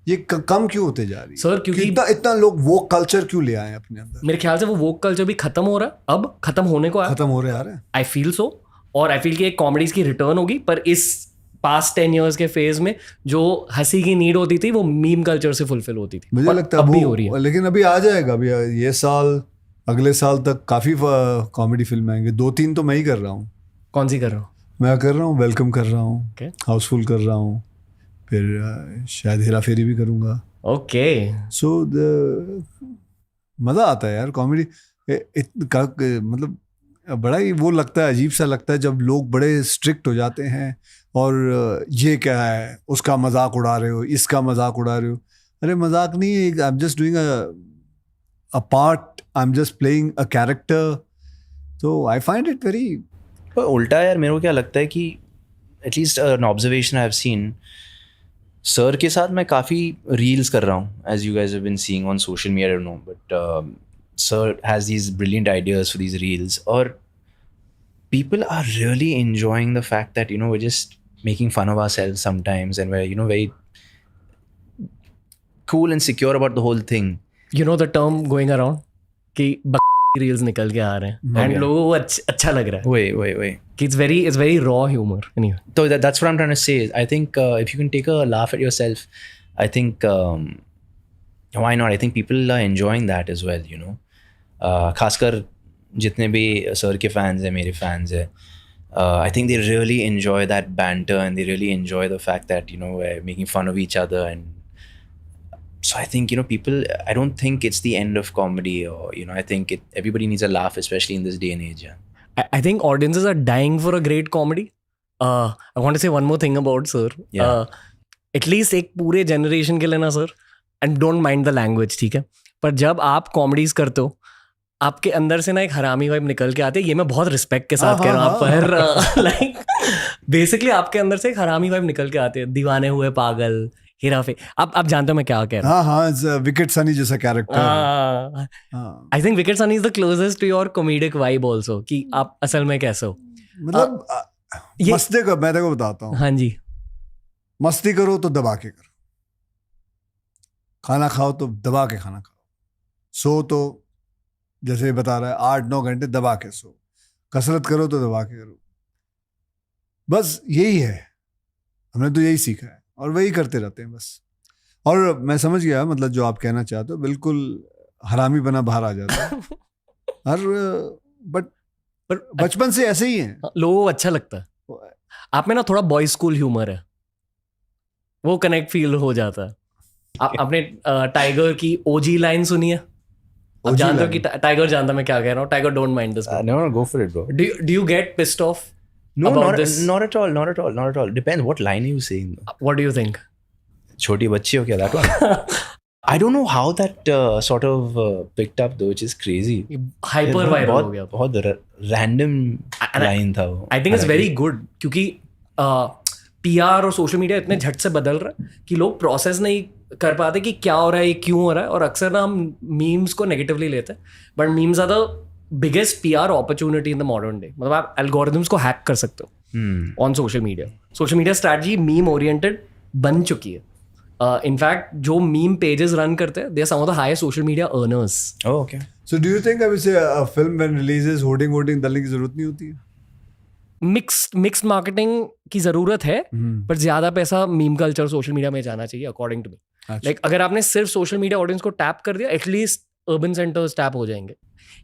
Speaker 2: ये कम क्यों होते जा रही है
Speaker 1: सर, क्योंकि
Speaker 2: इतना लोग वो कल्चर क्यों ले आए अपने अंदर?
Speaker 1: मेरे ख्याल से वो वोक कल्चर भी खत्म हो रहा है, अब खत्म होने को
Speaker 2: खत्म हो रहे आ रहे हैं।
Speaker 1: आई फील सो, और आई फील कि एक कॉमेडीज की रिटर्न होगी, पर इस पास्ट 10 years के फेज में जो हंसी की नीड होती थी वो मीम कल्चर से फुलफिल होती थी।
Speaker 2: मुझे लगता है
Speaker 1: अब भी हो रही है,
Speaker 2: लेकिन अभी आ जाएगा, अभी ये साल अगले साल तक काफी कॉमेडी फिल्म आएंगे। 2-3 तो मैं ही कर रहा हूँ।
Speaker 1: कौन सी कर रहा हूँ?
Speaker 2: मैं कर रहा हूँ, वेलकम कर रहा हूँ,
Speaker 1: Okay.
Speaker 2: हाउसफुल कर रहा हूँ, फिर शायद हेरा फेरी भी करूँगा।
Speaker 1: ओके,
Speaker 2: सो मज़ा आता है यार कॉमेडी मतलब बड़ा ही वो लगता है, अजीब सा लगता है जब लोग बड़े स्ट्रिक्ट हो जाते हैं और ये क्या है, उसका मजाक उड़ा रहे हो, इसका मजाक उड़ा रहे हो। अरे मजाक नहीं है, I am just doing a part, I am just playing a character. तो आई फाइंड इट वेरी।
Speaker 3: पर उल्टा यार मेरे को क्या लगता है कि at least an observation I have seen, sir के साथ मैं काफ़ी रील्स कर रहा हूँ, as you guys have been seeing on social media, I don't know, but sir has these brilliant ideas for these reels, और people are really enjoying the fact that, you know, we're just making fun of ourselves sometimes, and we're, you know, very cool and secure about the whole thing.
Speaker 1: you know the term going around कि reels निकल के आ रहे हैं and लोगों को अच्छा लग रहा है।
Speaker 3: Wait.
Speaker 1: कि it's very raw humor anyway.
Speaker 3: So that's what I'm trying to say. I think if you can take a laugh at yourself, I think why not? I think people are enjoying that as well, you know. खासकर जितने भी sir के fans हैं, मेरे fans हैं, I think they really enjoy that banter, and they really enjoy the fact that, you know, we're making fun of each other. And so I think, you know, people, I don't think it's the end of comedy, or, you know, I think everybody needs a laugh, especially in this day and age.
Speaker 1: I think audiences are dying for a great comedy. I want to say one more thing about sir. At least एक पूरे generation के लिए ना sir, and don't mind the language, ठीक है, पर जब आप कॉमेडीज करते हो आपके अंदर से ना एक हरामी वाइब निकल के आती है। ये मैं बहुत रिस्पेक्ट के साथ कह रहा हूँ, पर लाइक बेसिकली आपके अंदर से एक हरामी वाइब निकल के आती है। दीवाने हुए पागल, हेरा फेरी, आप जानते हो मैं क्या कह रहा हूँ।
Speaker 2: हाँ, विकेट सनी जैसा character.
Speaker 1: I think wicked Sunny is the closest to your comedic vibe also, कि आप असल में कैसे हो।
Speaker 2: मतलब मस्ती को मैं देखो बताता हूँ।
Speaker 1: हाँ जी,
Speaker 2: मस्ती करो तो दबा के करो, खाना खाओ तो दबा के खाना खाओ, सो तो जैसे बता रहा है 8-9 घंटे दबा के सो, कसरत करो तो दबा के करो। बस यही है, हमने तो यही सीखा है और वही करते रहते हैं बस। और मैं समझ गया मतलब जो आप कहना चाहते हो, बिल्कुल हरामी बना बाहर आ जाता है और बट बचपन से ऐसे ही है,
Speaker 1: लोगों को अच्छा लगता है। आप में ना थोड़ा बॉय स्कूल ह्यूमर है, वो कनेक्ट फील हो जाता है। आपने टाइगर की ओजी लाइन सुनी है? आप जानते हो कि टाइगर जानता मैं क्या कह रहा हूँ? Tiger don't mind this.
Speaker 3: No, go for it, bro.
Speaker 1: Do you get pissed off
Speaker 3: Not
Speaker 1: this?
Speaker 3: Not at all. Depends what line are you saying.
Speaker 1: What do you think?
Speaker 3: छोटी बच्ची हो क्या that one? I don't know how that sort of picked up though, which is crazy.
Speaker 1: Hyper viral हो गया,
Speaker 3: बहुत random line था वो।
Speaker 1: I think it's very good, क्योंकि PR और सोशल मीडिया इतने झट से बदल रहा है कि लोग प्रोसेस नहीं कर पाते कि क्या हो रहा है, ये क्यों हो रहा है। और अक्सर ना हम मीम्स को नेगेटिवली लेते हैं, but memes are the biggest PR opportunity in the modern day. मतलब आप एल्गोरिथम्स को हैक कर सकते हो on social media. Social media strategy meme oriented बन चुकी है। इनफैक्ट जो मीम पेजेस रन करते हैं, they are some of the highest social media earners.
Speaker 3: Okay,
Speaker 2: so do you think अभी से फिल्म व्हेन रिलीजेस होर्डिंग डालने की जरूरत नहीं होती है?
Speaker 1: मिक्स्ड मार्केटिंग की जरूरत है, पर ज्यादा पैसा मीम कल्चर सोशल मीडिया में जाना चाहिए अकॉर्डिंग टू मी। लाइक अगर आपने सिर्फ सोशल मीडिया ऑडियंस को टैप कर दिया, एटलीस्ट अर्बन सेंटर्स टैप हो जाएंगे।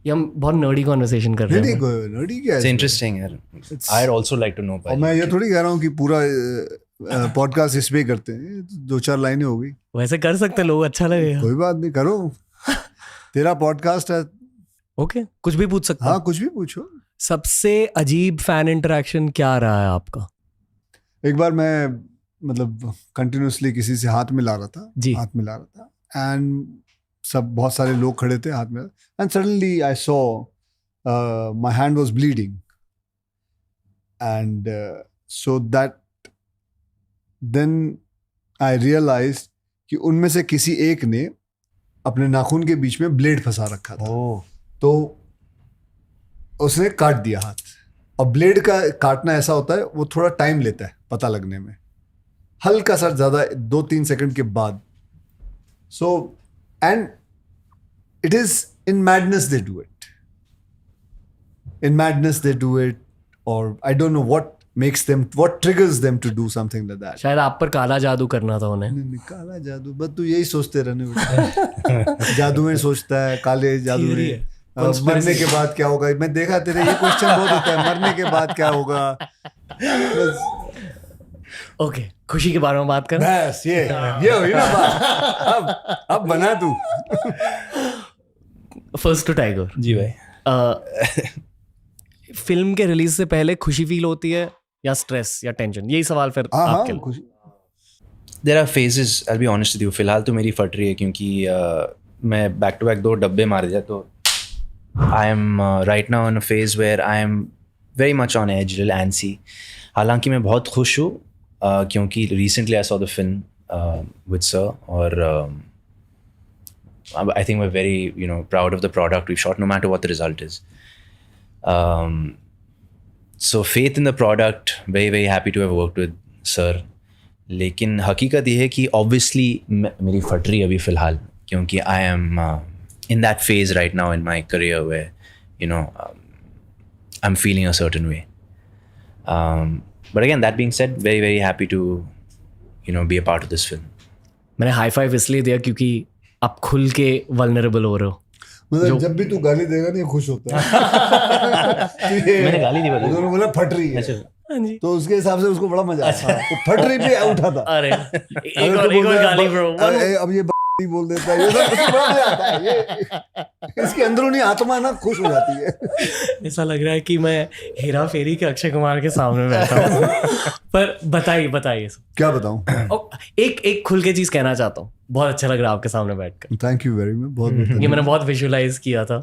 Speaker 1: ये हम बहुत नर्डी कन्वर्सेशन कर रहे हैं।
Speaker 2: नर्डी क्या है?
Speaker 3: It's interesting यार। I'd also like to know।
Speaker 2: और मैं ये थोड़ी कह रहा हूँ कि पूरा पॉडकास्ट इस पे करते हैं, 2-4 लाइनें हो गई।
Speaker 1: वैसे कर सकते हैं, लोग अच्छा लगेगा।
Speaker 2: कोई बात नहीं, करो, तेरा पॉडकास्ट है।
Speaker 1: ओके, कुछ भी पूछ सकते।
Speaker 2: हाँ, कुछ भी पूछो।
Speaker 1: सबसे अजीब फैन इंटरेक्शन क्या रहा है आपका?
Speaker 2: एक बार मैं मतलब कंटिन्यूसली किसी से हाथ मिला रहा था
Speaker 1: जी,
Speaker 2: हाथ मिला रहा था एंड सब बहुत सारे लोग खड़े थे हाथ में, and suddenly I saw my hand was bleeding and so that then I realised कि उनमें से किसी एक ने अपने नाखून के बीच में ब्लेड फंसा रखा था।
Speaker 3: Oh.
Speaker 2: तो उसने काट दिया हाथ। और ब्लेड का काटना ऐसा होता है, वो थोड़ा टाइम लेता है पता लगने में, हल्का सा ज्यादा 2-3 सेकंड के बाद। So and it is in madness they do it, in madness they do it, और I don't know what makes them, what triggers them to do something like that.
Speaker 1: शायद आप पर काला जादू करना था उन्हें।
Speaker 2: नहीं, काला जादू, बस तू यही सोचते रहने बेटा। जादू में सोचता है, काले जादू में मरने के बाद क्या होगा। मैं देखा तेरे ये क्वेश्चन बहुत होता है, मरने के बाद क्या होगा।
Speaker 1: ओके, खुशी के बारे में बात कर।
Speaker 2: बस ये हुई ना बात। अब बना तू।
Speaker 1: फर्स्ट टू टाइगर
Speaker 3: जी भाई।
Speaker 1: फिल्म के रिलीज से पहले खुशी फील होती है या स्ट्रेस या टेंशन? यही सवाल फिर आपके लिए।
Speaker 2: खुशी।
Speaker 3: There are phases, I'll be honest with you. फिलहाल तो मेरी फट रही है क्योंकि मैं बैक टू बैक 2 डब्बे मार दिया, तो I am right now in a phase where I am very much on edge, little antsy. हालांकि मैं बहुत खुश हूँ क्योंकि recently I saw the film with sir, और I think we're very proud of the product we've shot, no matter what the result is. So faith in the product, very very happy to have worked with sir. लेकिन हकीकत ये है कि obviously मेरी फट रही है अभी फ़िलहाल, क्योंकि I am in that phase right now in my career where I'm feeling a certain way. But again, that being said, very very happy to be a part of this film.
Speaker 1: मैंने high five इसलिए दिया क्योंकि आप खुल के vulnerable हो रहे हो।
Speaker 2: मतलब जब भी तू गाली देगा नहीं खुश होता है।
Speaker 3: मैंने गाली नहीं बोली,
Speaker 2: उन्होंने बोला फट रही है, तो उसके हिसाब से उसको बड़ा मजा आता है। वो फट रही पे उठा था।
Speaker 1: अरे एक और गाली ब्रो।
Speaker 2: अब ये बोल देता है, ये सब उसको बड़ा मजा आता है। ये इसकी अंदरूनी आत्मा ना खुश हो जाती है।
Speaker 1: ऐसा लग रहा है कि मैं हेरा फेरी के अक्षय कुमार के सामने बैठा हूँ। पर बताइए
Speaker 2: क्या बताऊं।
Speaker 1: एक खुल के चीज कहना चाहता हूँ, बहुत अच्छा लग रहा है आपके सामने बैठकर।
Speaker 2: थैंक यू वेरी मच, बहुत
Speaker 1: ये मैंने बहुत विजुअलाइज किया था।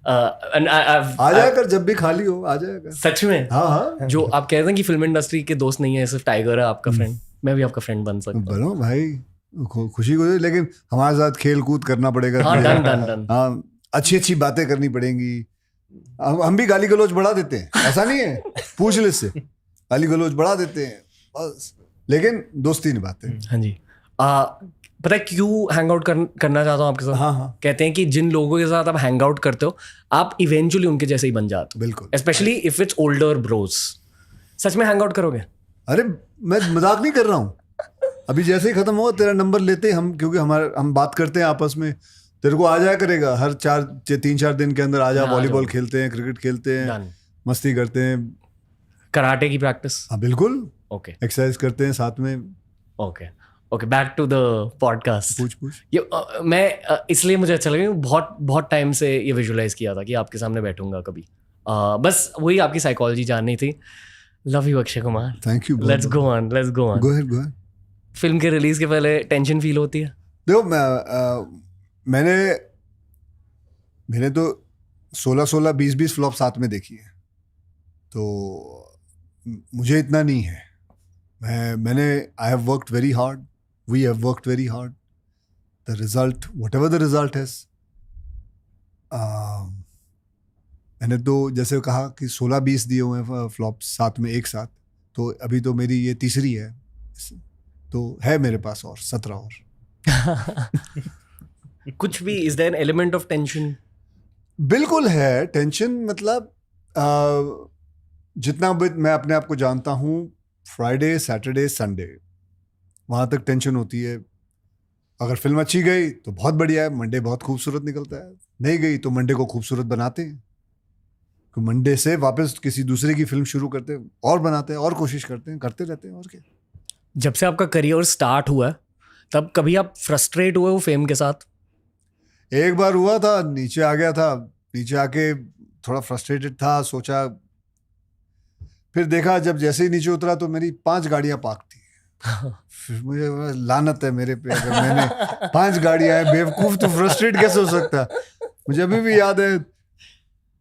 Speaker 2: आ जाया कर जब भी खाली हो, आ जाया कर।
Speaker 1: सच में?
Speaker 2: हाँ।
Speaker 1: जो आप कहते हैं कि फिल्म इंडस्ट्री के दोस्त नहीं है, सिर्फ टाइगर है आपका फ्रेंड, मैं भी आपका फ्रेंड बन सकता हूँ।
Speaker 2: बनो भाई, खुशी को, लेकिन हमारे साथ खेल कूद करना पड़ेगा।
Speaker 1: डन।
Speaker 2: हाँ, अच्छी बातें करनी पड़ेंगी। हम भी गाली गलौज बढ़ा देते हैं, ऐसा नहीं है, पूछ ले से गाली गलौज बढ़ा देते हैं बस, लेकिन दोस्ती निभाते हैं।
Speaker 1: हाँ जी। पता है क्यों हैंग आउट करना चाहता हूँ आपके साथ?
Speaker 2: हाँ।
Speaker 1: कहते हैं कि जिन लोगों के साथ आप हैंग आउट करते हो, आप इवेंचुअली उनके जैसे ही बन जाते हो।
Speaker 2: बिल्कुल।
Speaker 1: Specially if it's older bros. सच में हैंग आउट करोगे?
Speaker 2: अरे मैं मजाक नहीं कर रहा हूँ। अभी जैसे ही खत्म हुआ तेरा नंबर लेते हम, क्योंकि हम बात करते हैं आपस में, तेरे को आ जाया करेगा हर 3-4 दिन के अंदर आ जा। वॉलीबॉल खेलते हैं, क्रिकेट खेलते हैं, मस्ती करते हैं,
Speaker 1: कराटे की प्रैक्टिस।
Speaker 2: हाँ बिल्कुल।
Speaker 1: ओके।
Speaker 2: एक्सरसाइज करते हैं साथ में।
Speaker 1: Okay, back to the podcast.
Speaker 2: पूछ।
Speaker 1: ये मैं इसलिए मुझे अच्छा लगा, बहुत टाइम से ये विजुअलाइज किया था कि आपके सामने बैठूंगा कभी। बस वही आपकी साइकोलॉजी जाननी थी। Love you Akshay Kumar.
Speaker 2: Thank you.
Speaker 1: Let's go on.
Speaker 2: Go ahead.
Speaker 1: Film के रिलीज के पहले टेंशन फील होती है?
Speaker 2: देखो, मैंने तो 16 20 फ्लॉप साथ में देखी है, तो मुझे इतना नहीं है। मैंने I have worked very hard, we have worked very hard. The result, whatever the result है, मैंने तो जैसे कहा कि 16-20 दिए हुए हैं फ्लॉप साथ में एक साथ, तो अभी तो मेरी ये तीसरी है, तो है मेरे पास और 17 और।
Speaker 1: कुछ भी is there an element of tension?
Speaker 2: बिल्कुल है टेंशन। मतलब जितना मैं अपने आप को जानता हूँ, फ्राइडे सैटरडे संडे वहाँ तक टेंशन होती है। अगर फिल्म अच्छी गई तो बहुत बढ़िया है, मंडे बहुत खूबसूरत निकलता है। नहीं गई तो मंडे को खूबसूरत बनाते हैं, तो मंडे से वापस किसी दूसरे की फिल्म शुरू करते हैं और बनाते हैं और कोशिश करते हैं, करते रहते हैं। और क्या,
Speaker 1: जब से आपका करियर स्टार्ट हुआ है तब कभी आप फ्रस्ट्रेट हुए हो फेम के साथ?
Speaker 2: एक बार हुआ था, नीचे आ गया था, नीचे आके थोड़ा फ्रस्ट्रेटेड था, सोचा, फिर देखा जब जैसे ही नीचे उतरा तो मेरी 5 गाड़ियां पार्क थी। फिर मुझे लानत है मेरे पे, अगर मैंने 5 गाड़ियां हैं, बेवकूफ तो फ्रस्ट्रेट कैसे हो सकता है। मुझे अभी भी याद है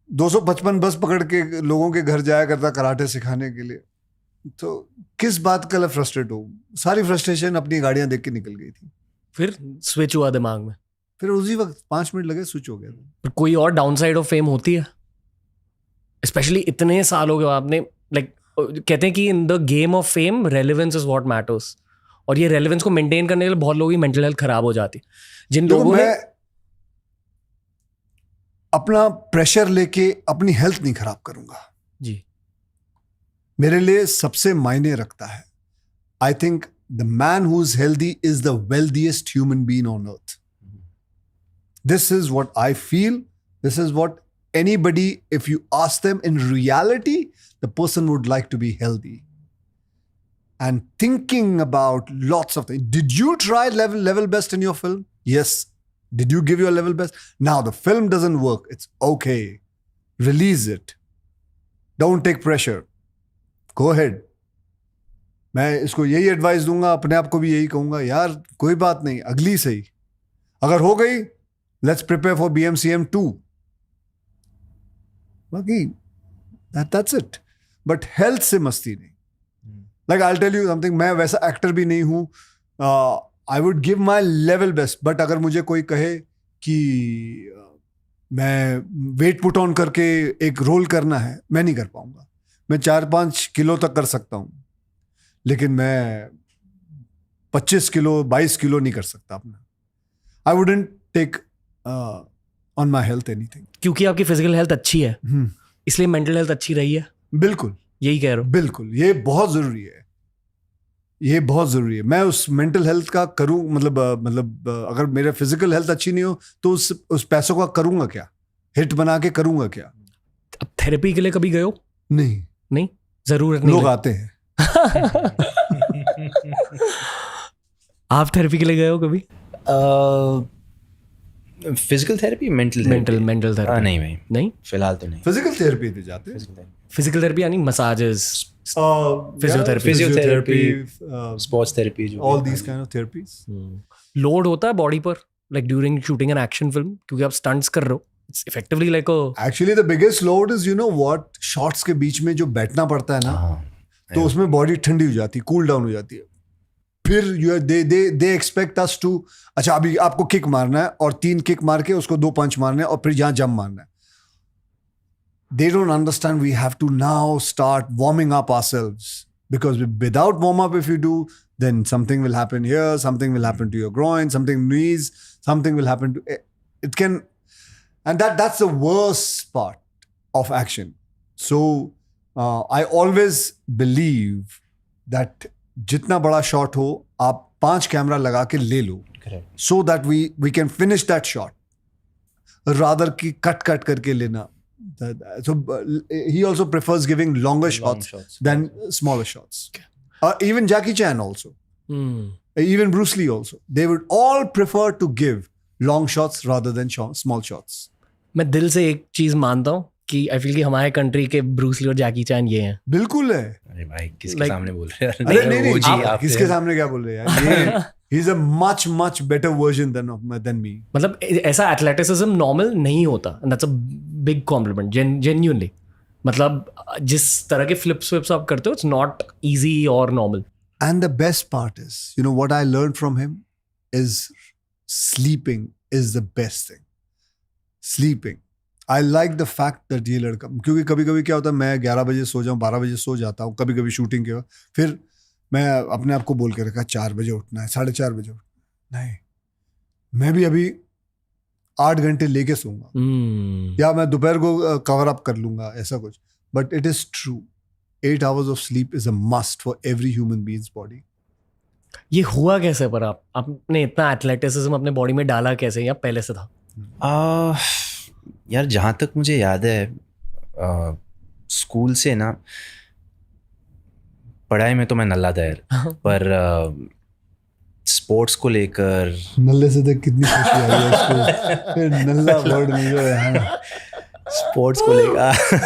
Speaker 2: 255 बस पकड़ के लोगों के घर जाया करता कराटे सिखाने के लिए, तो किस बात का फ्रस्ट्रेट हो, सारी फ्रस्ट्रेशन अपनी गाड़ियां देख के निकल गई थी।
Speaker 1: फिर स्विच हुआ दिमाग में?
Speaker 2: फिर उसी वक्त 5 मिनट लगे, स्विच हो गया था।
Speaker 1: कोई और डाउन साइड ऑफ फेम होती है? स्पेशली इतने साल हो गए आपने, लाइक कहते हैं कि in the game of fame relevance is what matters, और ये रेलेवेंस को मेंटेन करने के लिए बहुत लोगों की मेंटल हेल्थ खराब हो जाती है। जिन
Speaker 2: देखो,
Speaker 1: लोगों ने
Speaker 2: मैं अपना प्रेशर लेके अपनी हेल्थ नहीं खराब करूंगा
Speaker 1: जी,
Speaker 2: मेरे लिए सबसे मायने रखता है। I think the man who is healthy is the wealthiest human being on earth. This is what I feel. This is what anybody, if you ask them, in reality, the person would like to be healthy. And thinking about lots of things. Did you try level best in your film? Yes. Did you give your level best? Now the film doesn't work. It's okay. Release it. Don't take pressure. Go ahead. मैं इसको यही advice दूंगा, अपने आप को भी यही कहूंगा, यार कोई बात नहीं, अगली सही, अगर हो गई let's prepare for BMCM 2. बाकी that's it. But health से मस्ती नहीं. Like I'll tell you something, मैं वैसा एक्टर भी नहीं हूँ. I would give my level best. But अगर मुझे कोई कहे कि मैं वेट पुट ऑन करके एक रोल करना है, मैं नहीं कर पाऊंगा. मैं 4-5 किलो तक कर सकता हूँ, लेकिन मैं 25 किलो 22 किलो नहीं कर सकता अपना. I wouldn't take on my health anything.
Speaker 1: क्योंकि आपकी फिजिकल हेल्थ अच्छी है, इसलिए मेंटल हेल्थ अच्छी रही है.
Speaker 2: बिल्कुल,
Speaker 1: यही कह रहा हूँ.
Speaker 2: बिल्कुल, ये बहुत जरूरी है. ये बहुत जरूरी है. मैं उस मेंटल हेल्थ का करूं, मतलब अगर मेरा फिजिकल हेल्थ अच्छी नहीं हो तो उस पैसों का करूंगा क्या? हिट बना के करूंगा क्या?
Speaker 1: अब थेरेपी के लिए कभी गए हो?
Speaker 2: नहीं,
Speaker 1: जरूरत नहीं.
Speaker 2: लोग आते हैं.
Speaker 1: आप थेरेपी के लिए गए हो कभी?
Speaker 3: Physical therapy, mental
Speaker 1: therapy? नहीं,
Speaker 3: फिलहाल तो नहीं.
Speaker 2: फिजिकल थेरेपी पे जाते हैं.
Speaker 1: फिजिकल थेरेपी यानी massages,
Speaker 2: physiotherapy,
Speaker 3: sports therapy,
Speaker 2: all these kind of therapies.
Speaker 1: Load होता है बॉडी पर, like during shooting an action film, क्योंकि आप स्टंट्स कर रहे हो. It's effectively like
Speaker 2: Actually the biggest load is, you know what, shots के बीच में जो बैठना पड़ता है ना, तो उसमें बॉडी ठंडी हो जाती है, कूल डाउन हो जाती है. फिर दे एक्सपेक्ट अस टू, अच्छा अभी आपको किक मारना है और 3 किक मार के उसको 2 पंच मारने हैं और फिर यहाँ जंप मारना है. They don't understand we have to now start warming up ourselves, because without warm up, if you do, then something will happen here, something will happen to your groin, something knees, something will happen to it can, and that's the worst part of action. So I always believe that जितना बड़ा shot हो आप 5 camera लगा के ले लो, so that we can finish that shot, rather कि cut करके लेना. So he also prefers giving longer shots than smaller shots. Even Jackie Chan also, even Bruce Lee also, they would all prefer to give long shots rather than small shots.
Speaker 1: मैं दिल से एक चीज मानता हूँ कि आई फील कि हमारे कंट्री के ब्रूस ली और जैकी चैन ये हैं.
Speaker 2: बिल्कुल है.
Speaker 3: अरे भाई किसके सामने बोल रहे हैं?
Speaker 2: अरे नहीं, आप किसके सामने क्या बोल रहे हैं यार? He is a much better version than me.
Speaker 1: मतलब ऐसा एथलेटिसिज्म नॉर्मल नहीं होता, and that's a big compliment, genuinely. मतलब जिस तरह के flips आप करते हो, it's not easy or normal.
Speaker 2: And the best part is, you know what I learned from him is sleeping is the best thing. Sleeping. I like the fact that ये लड़का, क्योंकि कभी क्या होता है, मैं 11 बजे सो जाऊँ, 12 बजे सो जाता हूँ, कभी शूटिंग के बाद, फिर मैं अपने आप को बोल के रखा 4 बजे उठना है, 4:30 बजे उठना. नहीं, मैं भी अभी 8 घंटे लेके सोऊंगा, या मैं दोपहर को कवर अप कर लूंगा, ऐसा कुछ. But it is true, 8 hours of sleep is a must for every human being's body.
Speaker 1: ये हुआ कैसे? पर आपने इतना एथलेटिसिज्म अपने बॉडी में डाला कैसे, या पहले से था?
Speaker 3: यार जहाँ तक मुझे याद है, स्कूल से ना, पढ़ाई में तो मैं नल्ला था यार, पर स्पोर्ट्स को लेकर,
Speaker 2: नल्ले से देख कितनी खुशी आ रही है इसको, नल्ला वर्ड मिल रहा है.
Speaker 3: स्पोर्ट्स को लेकर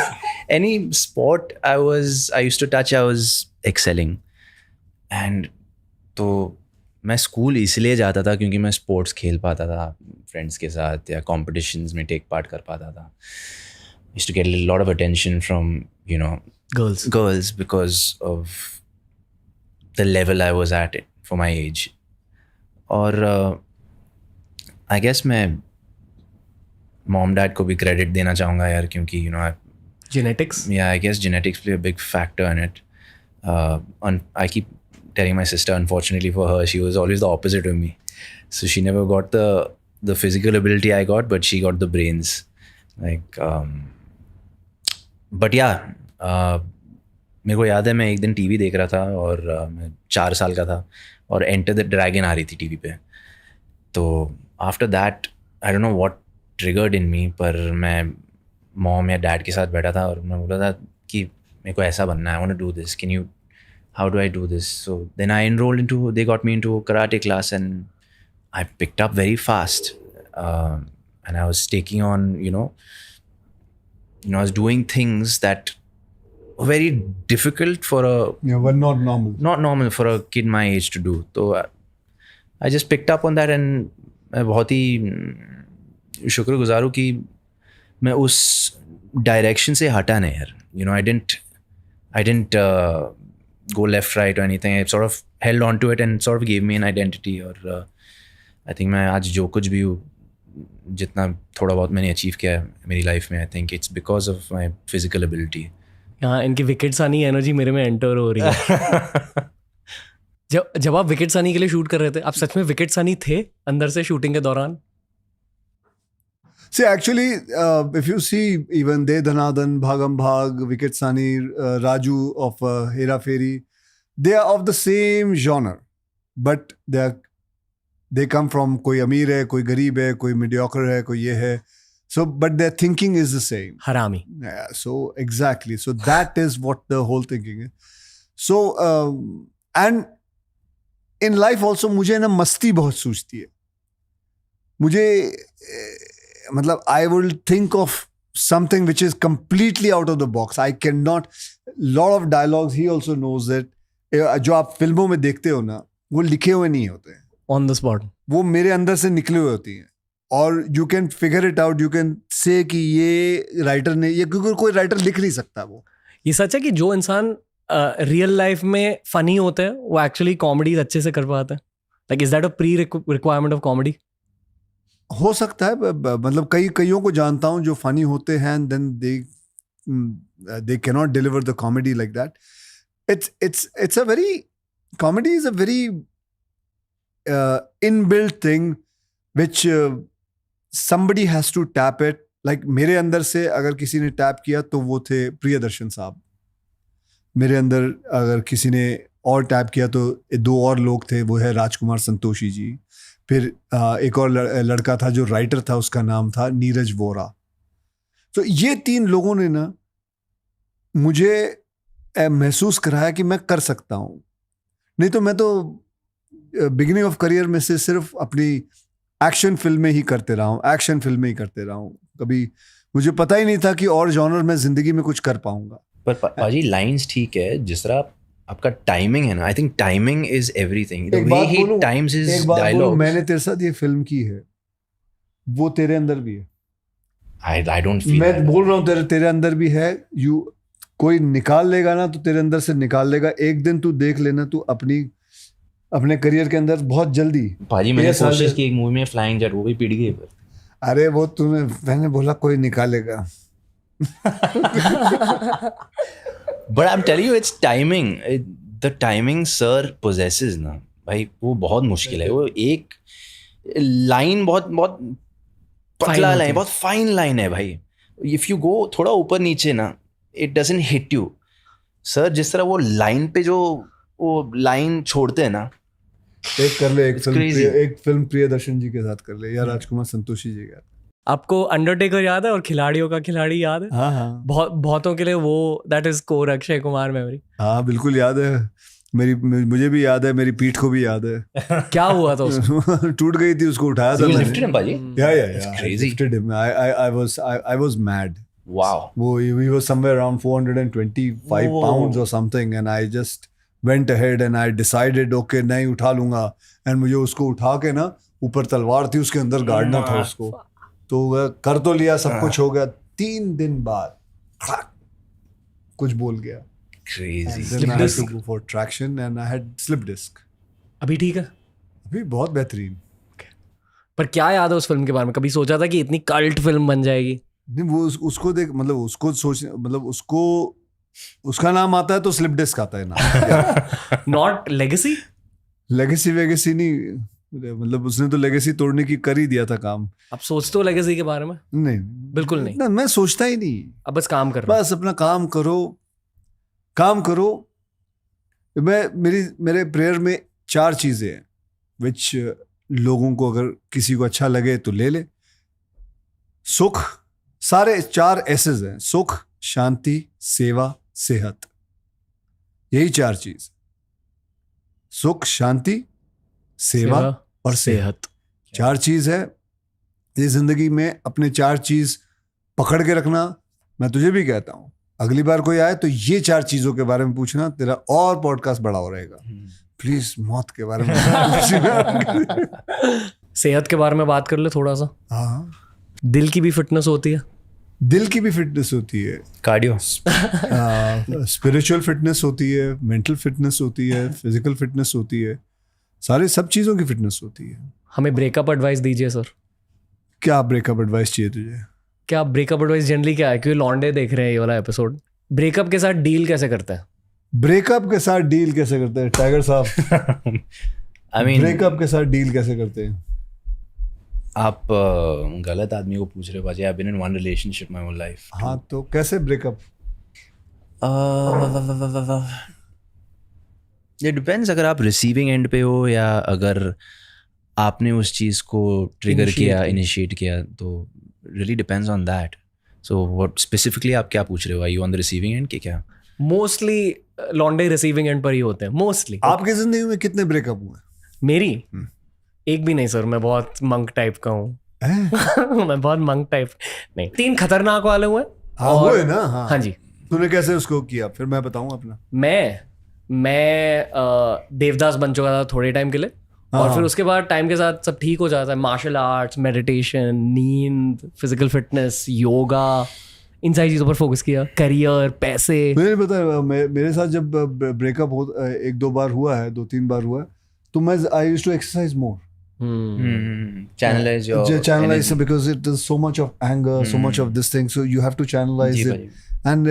Speaker 3: any sport I used to touch, I was excelling. And तो मैं स्कूल इसलिए जाता था क्योंकि मैं स्पोर्ट्स खेल पाता था फ्रेंड्स के साथ, या कॉम्पिटिशन्स में टेक पार्ट कर पाता था. Used to get a lot of attention from girls because of the level I was at it for my age. और I guess मैं मॉम डैड को भी क्रेडिट देना चाहूँगा यार, क्योंकि
Speaker 1: Genetics?
Speaker 3: Yeah, I guess genetics play a big factor in it. I keep telling my sister, unfortunately for her, she was always the opposite of me. So she never got the physical ability I got, but she got the brains. Like, but yeah, मेरे को याद है मैं एक दिन TV देख रहा था और मैं 4 साल का था और एंटर द ड्रैगन आ रही थी टीवी पे. तो after that I don't know what triggered in me, पर मैं मॉम या डैड के साथ बैठा था और मैं बोला था कि मेरे को ऐसा बनना है, I want to do this, can you, how do I do this? So then I enrolled into, they got me into karate class and I picked up very fast, and I was taking on, I was doing things that were very difficult for
Speaker 2: but not normal
Speaker 3: for a kid my age to do. So I just picked up on that, and मैं बहुत ही शुक्रगुजार हूँ कि मैं उस direction से हटा नहीं यार. I didn't go left, right or anything. I sort of held on to it and sort of gave me an identity. और आई थिंक मैं आज जो कुछ भी हूँ, जितना थोड़ा बहुत मैंने अचीव किया है मेरी लाइफ में, I think it's because of my physical ability.
Speaker 1: यहाँ इनकी विकेट सानी एनर्जी मेरे में एंटर हो रही है. जब आप विकेट सानी के लिए शूट कर रहे थे, आप सच में विकेट सानी थे अंदर से शूटिंग के दौरान?
Speaker 2: See, actually, if you see even De Dhanadhan, Bhagam Bhag, Viket Sani, Raju of Hera Fairy, they are of the same genre, but they come from कोई अमीर है, कोई गरीब है, कोई mediocre है, कोई ये है. So, but their thinking is the same.
Speaker 1: हरामी.
Speaker 2: Yeah, so exactly. So that is what the whole thinking is. So, and in life also मुझे ना मस्ती बहुत सूझती है. मुझे मतलब I will think of something which is completely out of the box. I cannot. Lot of dialogues he also knows that जो आप फिल्मों में देखते हो ना, वो लिखे हुए नहीं होते हैं.
Speaker 1: ऑन द स्पॉट
Speaker 2: वो मेरे अंदर से निकले हुए होती हैं और you can figure it out, you can say कि ये राइटर ने, ये क्योंकि कोई राइटर लिख नहीं सकता. वो
Speaker 1: ये सच है कि जो इंसान रियल लाइफ में फनी होते हैं वो एक्चुअली कॉमेडी अच्छे से कर पाते हैं. Like is that a pre requirement of comedy?
Speaker 2: हो सकता है, मतलब कईयों को जानता हूँ जो फनी होते हैं then they can not deliver the comedy like that. It's a very, comedy is a very inbuilt thing which somebody has to tap it. Like मेरे अंदर से अगर किसी ने टैप किया तो वो थे प्रियदर्शन साहब. मेरे अंदर अगर किसी ने और टैप किया तो 2 और लोग थे, वो है राजकुमार संतोषी जी. फिर एक और लड़का था जो राइटर था, उसका नाम था नीरज वोरा. तो ये 3 लोगों ने ना मुझे महसूस कराया कि मैं कर सकता हूँ. नहीं तो मैं तो बिगिनिंग ऑफ करियर में से सिर्फ अपनी एक्शन फिल्में ही करते रहा हूँ. कभी मुझे पता ही नहीं था कि और जॉनर में जिंदगी में कुछ कर पाऊंगा.
Speaker 3: पर पाजी लाइंस ठीक है, जिस तरह आपका टाइमिंग है ना, I think timing is everything. The way he times his dialogue.
Speaker 2: मैंने तेरे साथ ये फिल्म की है, वो तेरे अंदर भी है.
Speaker 3: आई डोंट फील,
Speaker 2: मैं बोल रहा हूँ तेरे अंदर भी है. कोई निकाल लेगा ना तो तेरे अंदर से निकाल लेगा. एक दिन तू देख लेना, तू अपने करियर के अंदर बहुत जल्दी.
Speaker 3: भाजी मैंने कोशिश की एक मूवी में फ्लाइंग जेट, वो भी पिट गई.
Speaker 2: अरे वो मैंने बोला कोई निकालेगा.
Speaker 3: But I am telling you it's timing. The timing sir possesses ना भाई, वो बहुत मुश्किल है. वो एक लाइन बहुत पतला लाइन, बहुत फाइन लाइन है भाई. इफ यू गो थोड़ा ऊपर नीचे ना, it doesn't hit you. Sir जिस तरह वो लाइन पे जो वो लाइन छोड़ते हैं ना,
Speaker 2: एक फिल्म प्रियदर्शन जी के साथ कर ले या राजकुमार संतोषी जी के.
Speaker 1: आपको अंडरटेकर याद है और खिलाड़ियों का खिलाड़ी याद है?
Speaker 2: हाँ.
Speaker 1: बहुतों के लिए वो that is core Akshay Kumar memory.
Speaker 2: हाँ बिल्कुल याद है. मुझे भी याद है, मेरी पीठ को भी याद है.
Speaker 1: क्या हुआ था उसको?
Speaker 2: टूट गई थी, उसको उठाया था. I was mad.
Speaker 3: Wow.
Speaker 2: We were somewhere around 425 pounds or something, and I just went ahead and I decided, okay, नहीं उठा लूंगा. And मुझे उसको उठा के ना, ऊपर तलवार थी, उसके अंदर गाड़ना था उसको. तो कर तो लिया, सब कुछ हो गया. 3 दिन बाद कुछ बोल गया.
Speaker 3: Crazy.
Speaker 2: And then I had to go for traction and I had slip disc.
Speaker 1: अभी ठीक है?
Speaker 2: अभी बहुत बेहतरीन.
Speaker 1: पर क्या याद है उस फिल्म के बारे में? कभी सोचा था कि इतनी कल्ट फिल्म बन जाएगी?
Speaker 2: नहीं वो उसको देख, मतलब उसको सोच, मतलब उसको उसका नाम आता है तो स्लिप डिस्क आता है ना.
Speaker 1: Not legacy.
Speaker 2: लेगेसी वेगेसी नहीं, मतलब उसने तो लेगेसी तोड़ने की कर ही दिया था काम.
Speaker 1: आप सोचते हो लेगेसी के बारे में?
Speaker 2: नहीं
Speaker 1: बिल्कुल नहीं.
Speaker 2: ना, मैं सोचता ही नहीं.
Speaker 1: अब बस काम कर रहा हूं.
Speaker 2: बस अपना काम करो. मेरे प्रेयर में 4 चीजें हैं विच लोगों को अगर किसी को अच्छा लगे तो ले ले. सुख, सारे 4 एसेस हैं, सुख, शांति, सेवा, सेहत. यही 4 चीज, सुख, शांति, सेवा और सेहत. 4 चीज है. ये जिंदगी में अपने 4 चीज पकड़ के रखना. मैं तुझे भी कहता हूं, अगली बार कोई आए तो ये 4 चीजों के बारे में पूछना, तेरा और पॉडकास्ट बड़ा हो रहेगा. प्लीज मौत के बारे में.
Speaker 1: सेहत के बारे में बात कर ले थोड़ा सा.
Speaker 2: हाँ,
Speaker 1: दिल की भी फिटनेस होती है.
Speaker 2: दिल की भी फिटनेस होती है,
Speaker 3: कार्डियो,
Speaker 2: स्पिरिचुअल फिटनेस होती है, मेंटल फिटनेस होती है, फिजिकल फिटनेस होती है, सब चीज़ों की फिटनेस होती है.
Speaker 1: हमें ब्रेकअप एडवाइस दीजिए सर.
Speaker 2: क्या ब्रेकअप एडवाइस चाहिए तुझे?
Speaker 1: क्या ब्रेकअप एडवाइस जनरली क्या है, क्योंकि लॉन्डे देख रहे हैं ये वाला एपिसोड. ब्रेकअप के साथ डील कैसे करते हैं?
Speaker 2: ब्रेकअप के साथ डील कैसे करते हैं टाइगर साहब?
Speaker 3: I mean,
Speaker 2: ब्रेकअप के साथ डील कैसे करते हैं?
Speaker 3: आप गलत आदमी को पूछ रहे हो बाजी. I've been in one relationship my whole life.
Speaker 2: हाँ, तो कैसे ब्रेकअप?
Speaker 3: It depends. अगर आप रिसीविंग एंड पे हो या अगर आपने उस चीज़ को ट्रिगर किया, इनिशिएट किया, तो really depends on that. So what specifically आप क्या पूछ रहे हो? Are you on the receiving end के क्या?
Speaker 1: मोस्टली लॉन्डे रिसीविंग एंड पर ही होते हैं मोस्टली.
Speaker 2: आपकी जिंदगी में कितने ब्रेकअप हुए?
Speaker 1: मेरी एक भी नहीं सर. मैं बहुत मंक टाइप का हूँ. मैं बहुत मंक टाइप नहीं. 3 खतरनाक वाले हुए.
Speaker 2: हाँ, हुए ना.
Speaker 1: हाँ जी.
Speaker 2: तूने कैसे उसको किया? फिर मैं बताऊँ अपना.
Speaker 1: मैं देवदास बन चुका था थोड़े टाइम के लिए. और फिर उसके बाद टाइम के साथ सब ठीक हो जाता है. मार्शल आर्ट्स, मेडिटेशन, नींद, फिजिकल फिटनेस, योगा, इन सारी चीज़ों पर फोकस किया. करियर, पैसे.
Speaker 2: मुझे नहीं पता, मेरे साथ जब ब्रेकअप हो 1-2 बार हुआ है, 2-3 बार हुआ है, तो मैं I used to exercise more.
Speaker 3: Channelize your
Speaker 2: channelize
Speaker 3: energy.
Speaker 2: because it is so much of anger, so much of this thing, so you have to channelize
Speaker 3: जी
Speaker 2: it.
Speaker 3: भाई.
Speaker 2: And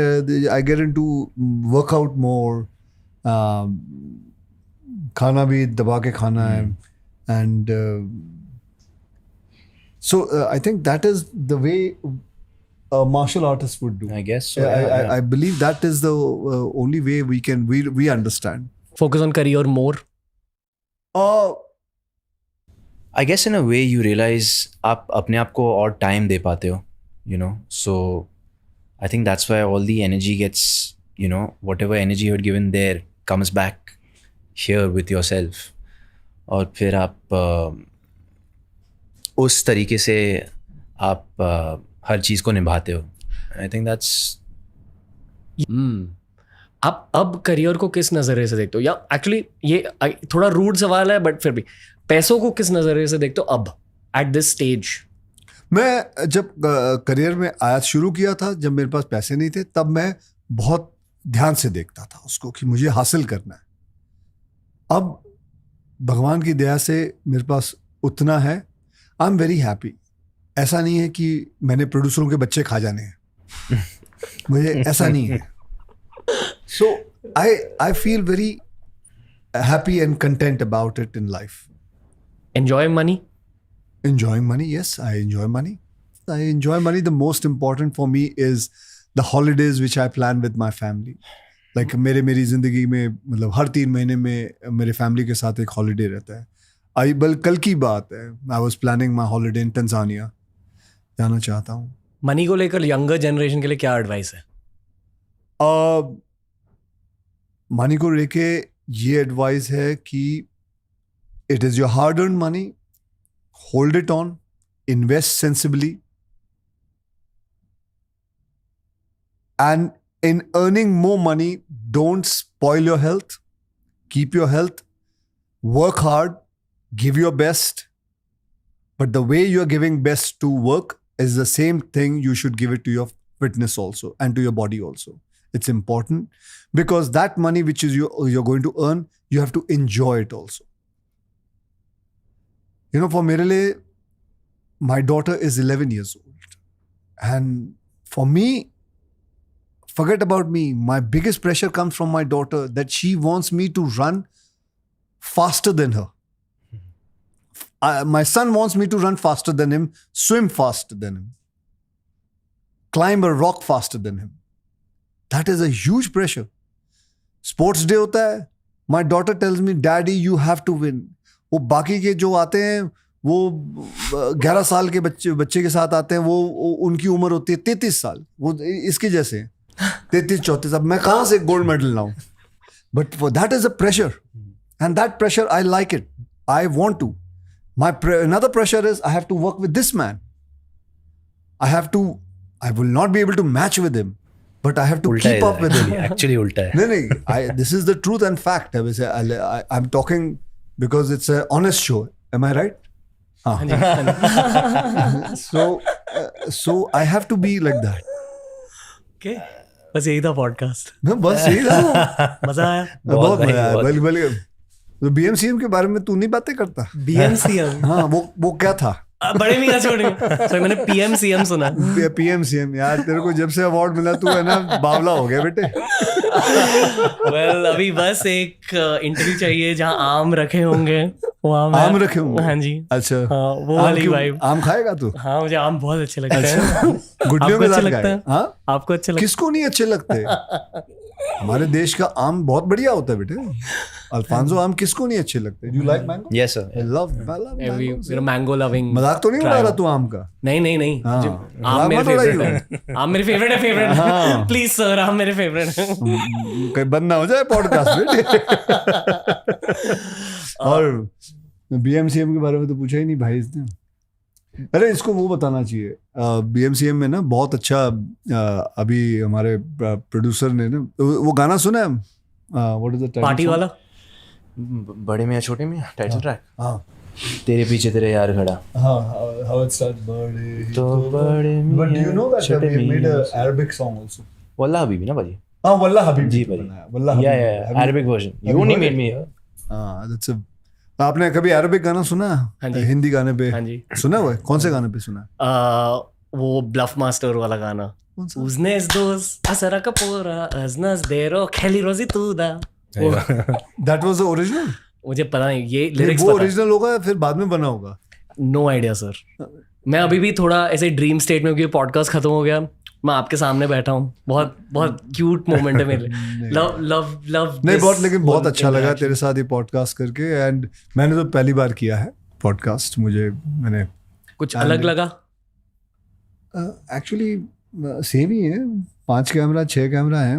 Speaker 2: I get into workout more. खाना भी दबा के खाना है. And so I think that is the way a martial artist would do.
Speaker 3: I guess so.
Speaker 2: I believe that is the only way we understand.
Speaker 1: Focus on career more.
Speaker 3: I guess in a way you realize आप अपने आप को और time दे पाते हो, you know. So I think that's why all the energy gets, you know, whatever energy you had given there comes back here with yourself. और फिर आप उस तरीके से आप हर चीज़ को निभाते हो. I think that's.
Speaker 1: आप अब करियर को किस नज़रिए से देखते हो? या एक्चुअली ये थोड़ा रूड सवाल है बट फिर भी, पैसों को किस नज़रिए से देखते हो अब एट दिस स्टेज?
Speaker 2: मैं जब करियर में आया शुरू किया था, जब मेरे पास पैसे नहीं थे, तब मैं बहुत ध्यान से देखता था उसको कि मुझे हासिल करना है. अब भगवान की दया से मेरे पास उतना है. I am very happy. ऐसा नहीं है कि मैंने प्रोड्यूसरों के बच्चे खा जाने हैं. मुझे ऐसा नहीं है. So I feel very happy and content about it in life.
Speaker 1: Enjoying money?
Speaker 2: Enjoying money, yes, I enjoy money. I enjoy money. The most important for me is the holidays which I plan with my family. Like मेरी ज़िंदगी में मतलब हर 3 महीने में मेरे family के साथ एक हॉलीडे रहता है. कल की बात है, I was planning my holiday in Tanzania. जाना चाहता हूँ.
Speaker 1: मनी को लेकर यंगर जनरेशन के लिए क्या एडवाइस है?
Speaker 2: मनी को लेके ये एडवाइस है कि it is your hard-earned money. Hold it on. Invest sensibly. And in earning more money, don't spoil your health. Keep your health. Work hard. Give your best. But the way you're giving best to work is the same thing you should give it to your fitness also and to your body also. It's important because that money which is you're going to earn, you have to enjoy it also. You know, for Mirale, my daughter is 11 years old And for me, forget about me. My biggest pressure comes from my daughter that she wants me to run faster than her. My son wants me to run faster than him, swim faster than him, climb a rock faster than him. That is a huge pressure. Sports day होता है. My daughter tells me, Daddy, you have to win. वो बाकी के जो आते हैं वो 11 साल के बच्चे के साथ आते हैं, वो उनकी उम्र होती है 33 साल, वो इसके जैसे हैं 33-34. अब मैं कहाँ से गोल्ड मेडल लाऊं? But for that is a pressure, and that pressure I like it. I want to. Another pressure is I have to work with this man. I will not be able to match with him, but I have to keep up with him.
Speaker 3: Actually, ulta hai.
Speaker 2: No, this is the truth and fact. I'm talking because it's an honest show. Am I right? So I have to be like that.
Speaker 1: Okay. बस यही था podcast.
Speaker 2: बस यही था.
Speaker 1: मजा आया.
Speaker 2: बहुत मजा आया. बल्कि तो BMCM के बारे में तू नहीं बातें करता?
Speaker 1: BMCM.
Speaker 2: हाँ, वो क्या था?
Speaker 1: बड़े मियां छोड़े. सॉरी, मैंने PMCM सुना.
Speaker 2: PMCM यार, तेरे को जब से अवार्ड मिला तू है ना बावला हो गया बेटे.
Speaker 1: Well, अभी बस एक इंटरव्यू चाहिए जहाँ आम रखे होंगे.
Speaker 2: आम रखे होंगे?
Speaker 1: हाँ जी.
Speaker 2: अच्छा.
Speaker 1: हाँ, वो वाली वाइब.
Speaker 2: आम खाएगा तू?
Speaker 1: हाँ, मुझे आम बहुत अच्छे लगते हैं.
Speaker 2: गुटलियों के साथ लगता है? हाँ,
Speaker 1: आपको अच्छे लगते हैं?
Speaker 2: किसको नहीं अच्छे लगते? हमारे देश का आम बहुत बढ़िया होता है बेटे. अल्फांसो आम किसको नहीं अच्छे लगते? You like mango?
Speaker 3: Yes, sir.
Speaker 2: I love mango.
Speaker 1: Mango loving.
Speaker 2: मजाक तो नहीं उड़ा रहा तू आम का?
Speaker 1: नहीं.
Speaker 2: हाँ.
Speaker 1: आम मेरे फेवरेट है. आम मेरे फेवरेट है. प्लीज सर, आम मेरे फेवरेट है.
Speaker 2: कहीं बंद ना हो जाए पॉडकास्ट बेटे. और BMCM के बारे में तो पूछा ही नहीं भाई इसने. अरे इसको वो बताना चाहिए. BMCM में ना बहुत अच्छा अभी हमारे प्रोड्यूसर ने ना वो गाना सुना है. What is the title?
Speaker 1: Party वाला.
Speaker 3: बड़े मियां छोटे मियां टाइटल ट्रैक.
Speaker 2: हाँ.
Speaker 3: तेरे पीछे तेरे यार खड़ा.
Speaker 2: हाँ. How it starts? बड़े
Speaker 3: तो बड़े मियां.
Speaker 2: But do you know that we made an Arabic song also?
Speaker 3: वल्ला हबीबी ना भाजी.
Speaker 2: हाँ, वल्ला हबीबी
Speaker 3: जी भाई.
Speaker 2: वल्ला Habibi.
Speaker 3: Yeah. Arabic version. You only made me.
Speaker 2: हाँ, that's a. आपने कभी अरबिक गाना सुना?
Speaker 1: हाँ जी.
Speaker 2: हिंदी गाने पे?
Speaker 1: हाँ जी.
Speaker 2: सुना हुआ है? कौन से गाने पे सुना?
Speaker 1: वो ब्लफ मास्टर वाला गाना. उसने इस दोस्त असरा कपोरा अजनस देरो खेली रोजी तूदा.
Speaker 2: That was the original?
Speaker 1: मुझे पता नहीं ये लिरिक्स
Speaker 2: वो
Speaker 1: पता.
Speaker 2: ओरिजिनल होगा या फिर बाद में बना होगा?
Speaker 1: No idea sir. मैं अभी भी थोड़ा ऐसे ड्रीम स्टेट में, क्योंकि पॉडकास्ट खत्म हो गया, मैं आपके सामने बैठा हूँ. बहुत क्यूट मोमेंट है मेरे. लव
Speaker 2: नहीं, बहुत, लेकिन बहुत अच्छा लगा तेरे साथ ये पॉडकास्ट करके. एंड मैंने तो पहली बार किया है पॉडकास्ट. मैंने
Speaker 1: कुछ अलग लगा.
Speaker 2: एक्चुअली सेम ही है. 5 कैमरा 6 कैमरा है.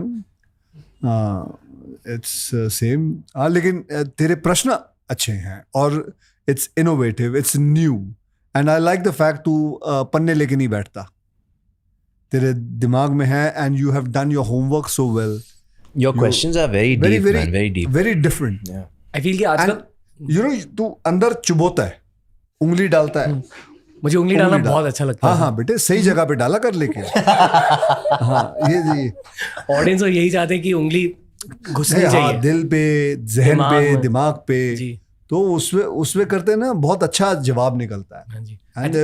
Speaker 2: It's same. लेकिन तेरे प्रश्न अच्छे हैं और it's innovative, it's new. And I like the fact तू पन्ने लेके नहीं बैठता. तेरे दिमाग में है and you have done your homework so well.
Speaker 3: Your questions are very deep, man. Very deep.
Speaker 2: Very different.
Speaker 3: Yeah.
Speaker 1: I feel कि आजकल
Speaker 2: You know, तू अंदर चुभोता है, उंगली डालता है.
Speaker 1: मुझे उंगली डालना बहुत अच्छा लगता है.
Speaker 2: हाँ बेटे, सही जगह पे डाला कर लेके. हाँ, ये
Speaker 1: ऑडियंस यही चाहते हैं कि उंगली घुसनी
Speaker 2: हाँ,
Speaker 1: चाहिए
Speaker 2: दिल पे, जहन पे, दिमाग पे.
Speaker 1: जी.
Speaker 2: तो उसमें करते ना बहुत अच्छा जवाब निकलता है.
Speaker 1: हाँ जी.
Speaker 2: And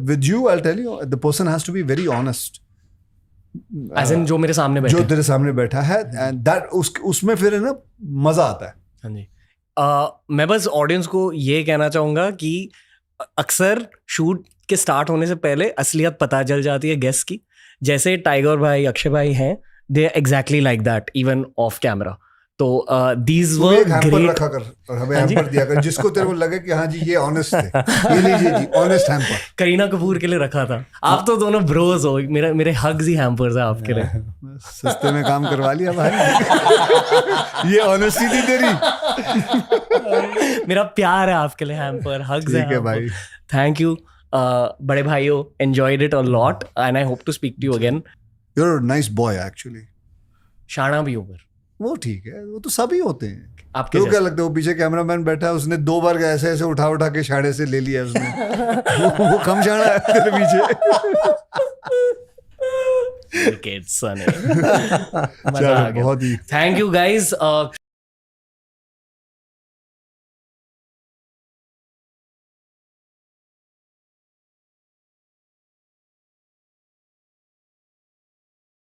Speaker 2: with you, I'll tell you, the person has to be very honest.
Speaker 1: As in, जो मेरे सामने बैठा
Speaker 2: जो
Speaker 1: है.
Speaker 2: तेरे सामने बैठा है, and that उसमें फिर है ना मजा आता है.
Speaker 1: हाँ जी. मैं बस ऑडियंस को ये कहना चाहूंगा कि अक्सर शूट के स्टार्ट होने से पहले असलियत पता चल जाती है गेस्ट की. जैसे टाइगर भाई, अक्षय भाई हैं, they are exactly like that even off camera. तो दीज वर ग्रेट.
Speaker 2: रखा कर और हमें हैम्पर दिया कर, जिसको तेरे को लगे कि हाँ जी ये ऑनेस्ट है. ये लीजिए जी, ऑनेस्ट हैम्पर.
Speaker 1: करीना कपूर के लिए रखा था. आप तो दोनों ब्रोज हो. मेरे हग्स ही हैम्पर्स है आपके लिए.
Speaker 2: सस्ते में काम करवा लिया भाई. ये ऑनेस्टी थी तेरी.
Speaker 1: मेरा प्यार है आपके लिए. हैम्पर हग्स है
Speaker 2: भाई.
Speaker 1: थैंक यू बड़े भाइयों. Enjoyed it a lot and I hope to speak to you again.
Speaker 2: You are a nice boy actually.
Speaker 1: शाना भी ऊपर
Speaker 2: वो ठीक है, वो तो सभी होते हैं.
Speaker 1: आपके
Speaker 2: तो क्या लगता है वो पीछे कैमरामैन बैठा है, उसने 2 बार ऐसे ऐसे उठा के शाड़े से ले लिया उसने. वो कम शाना है तेरे पीछे.
Speaker 1: बहुत ही. Thank you guys.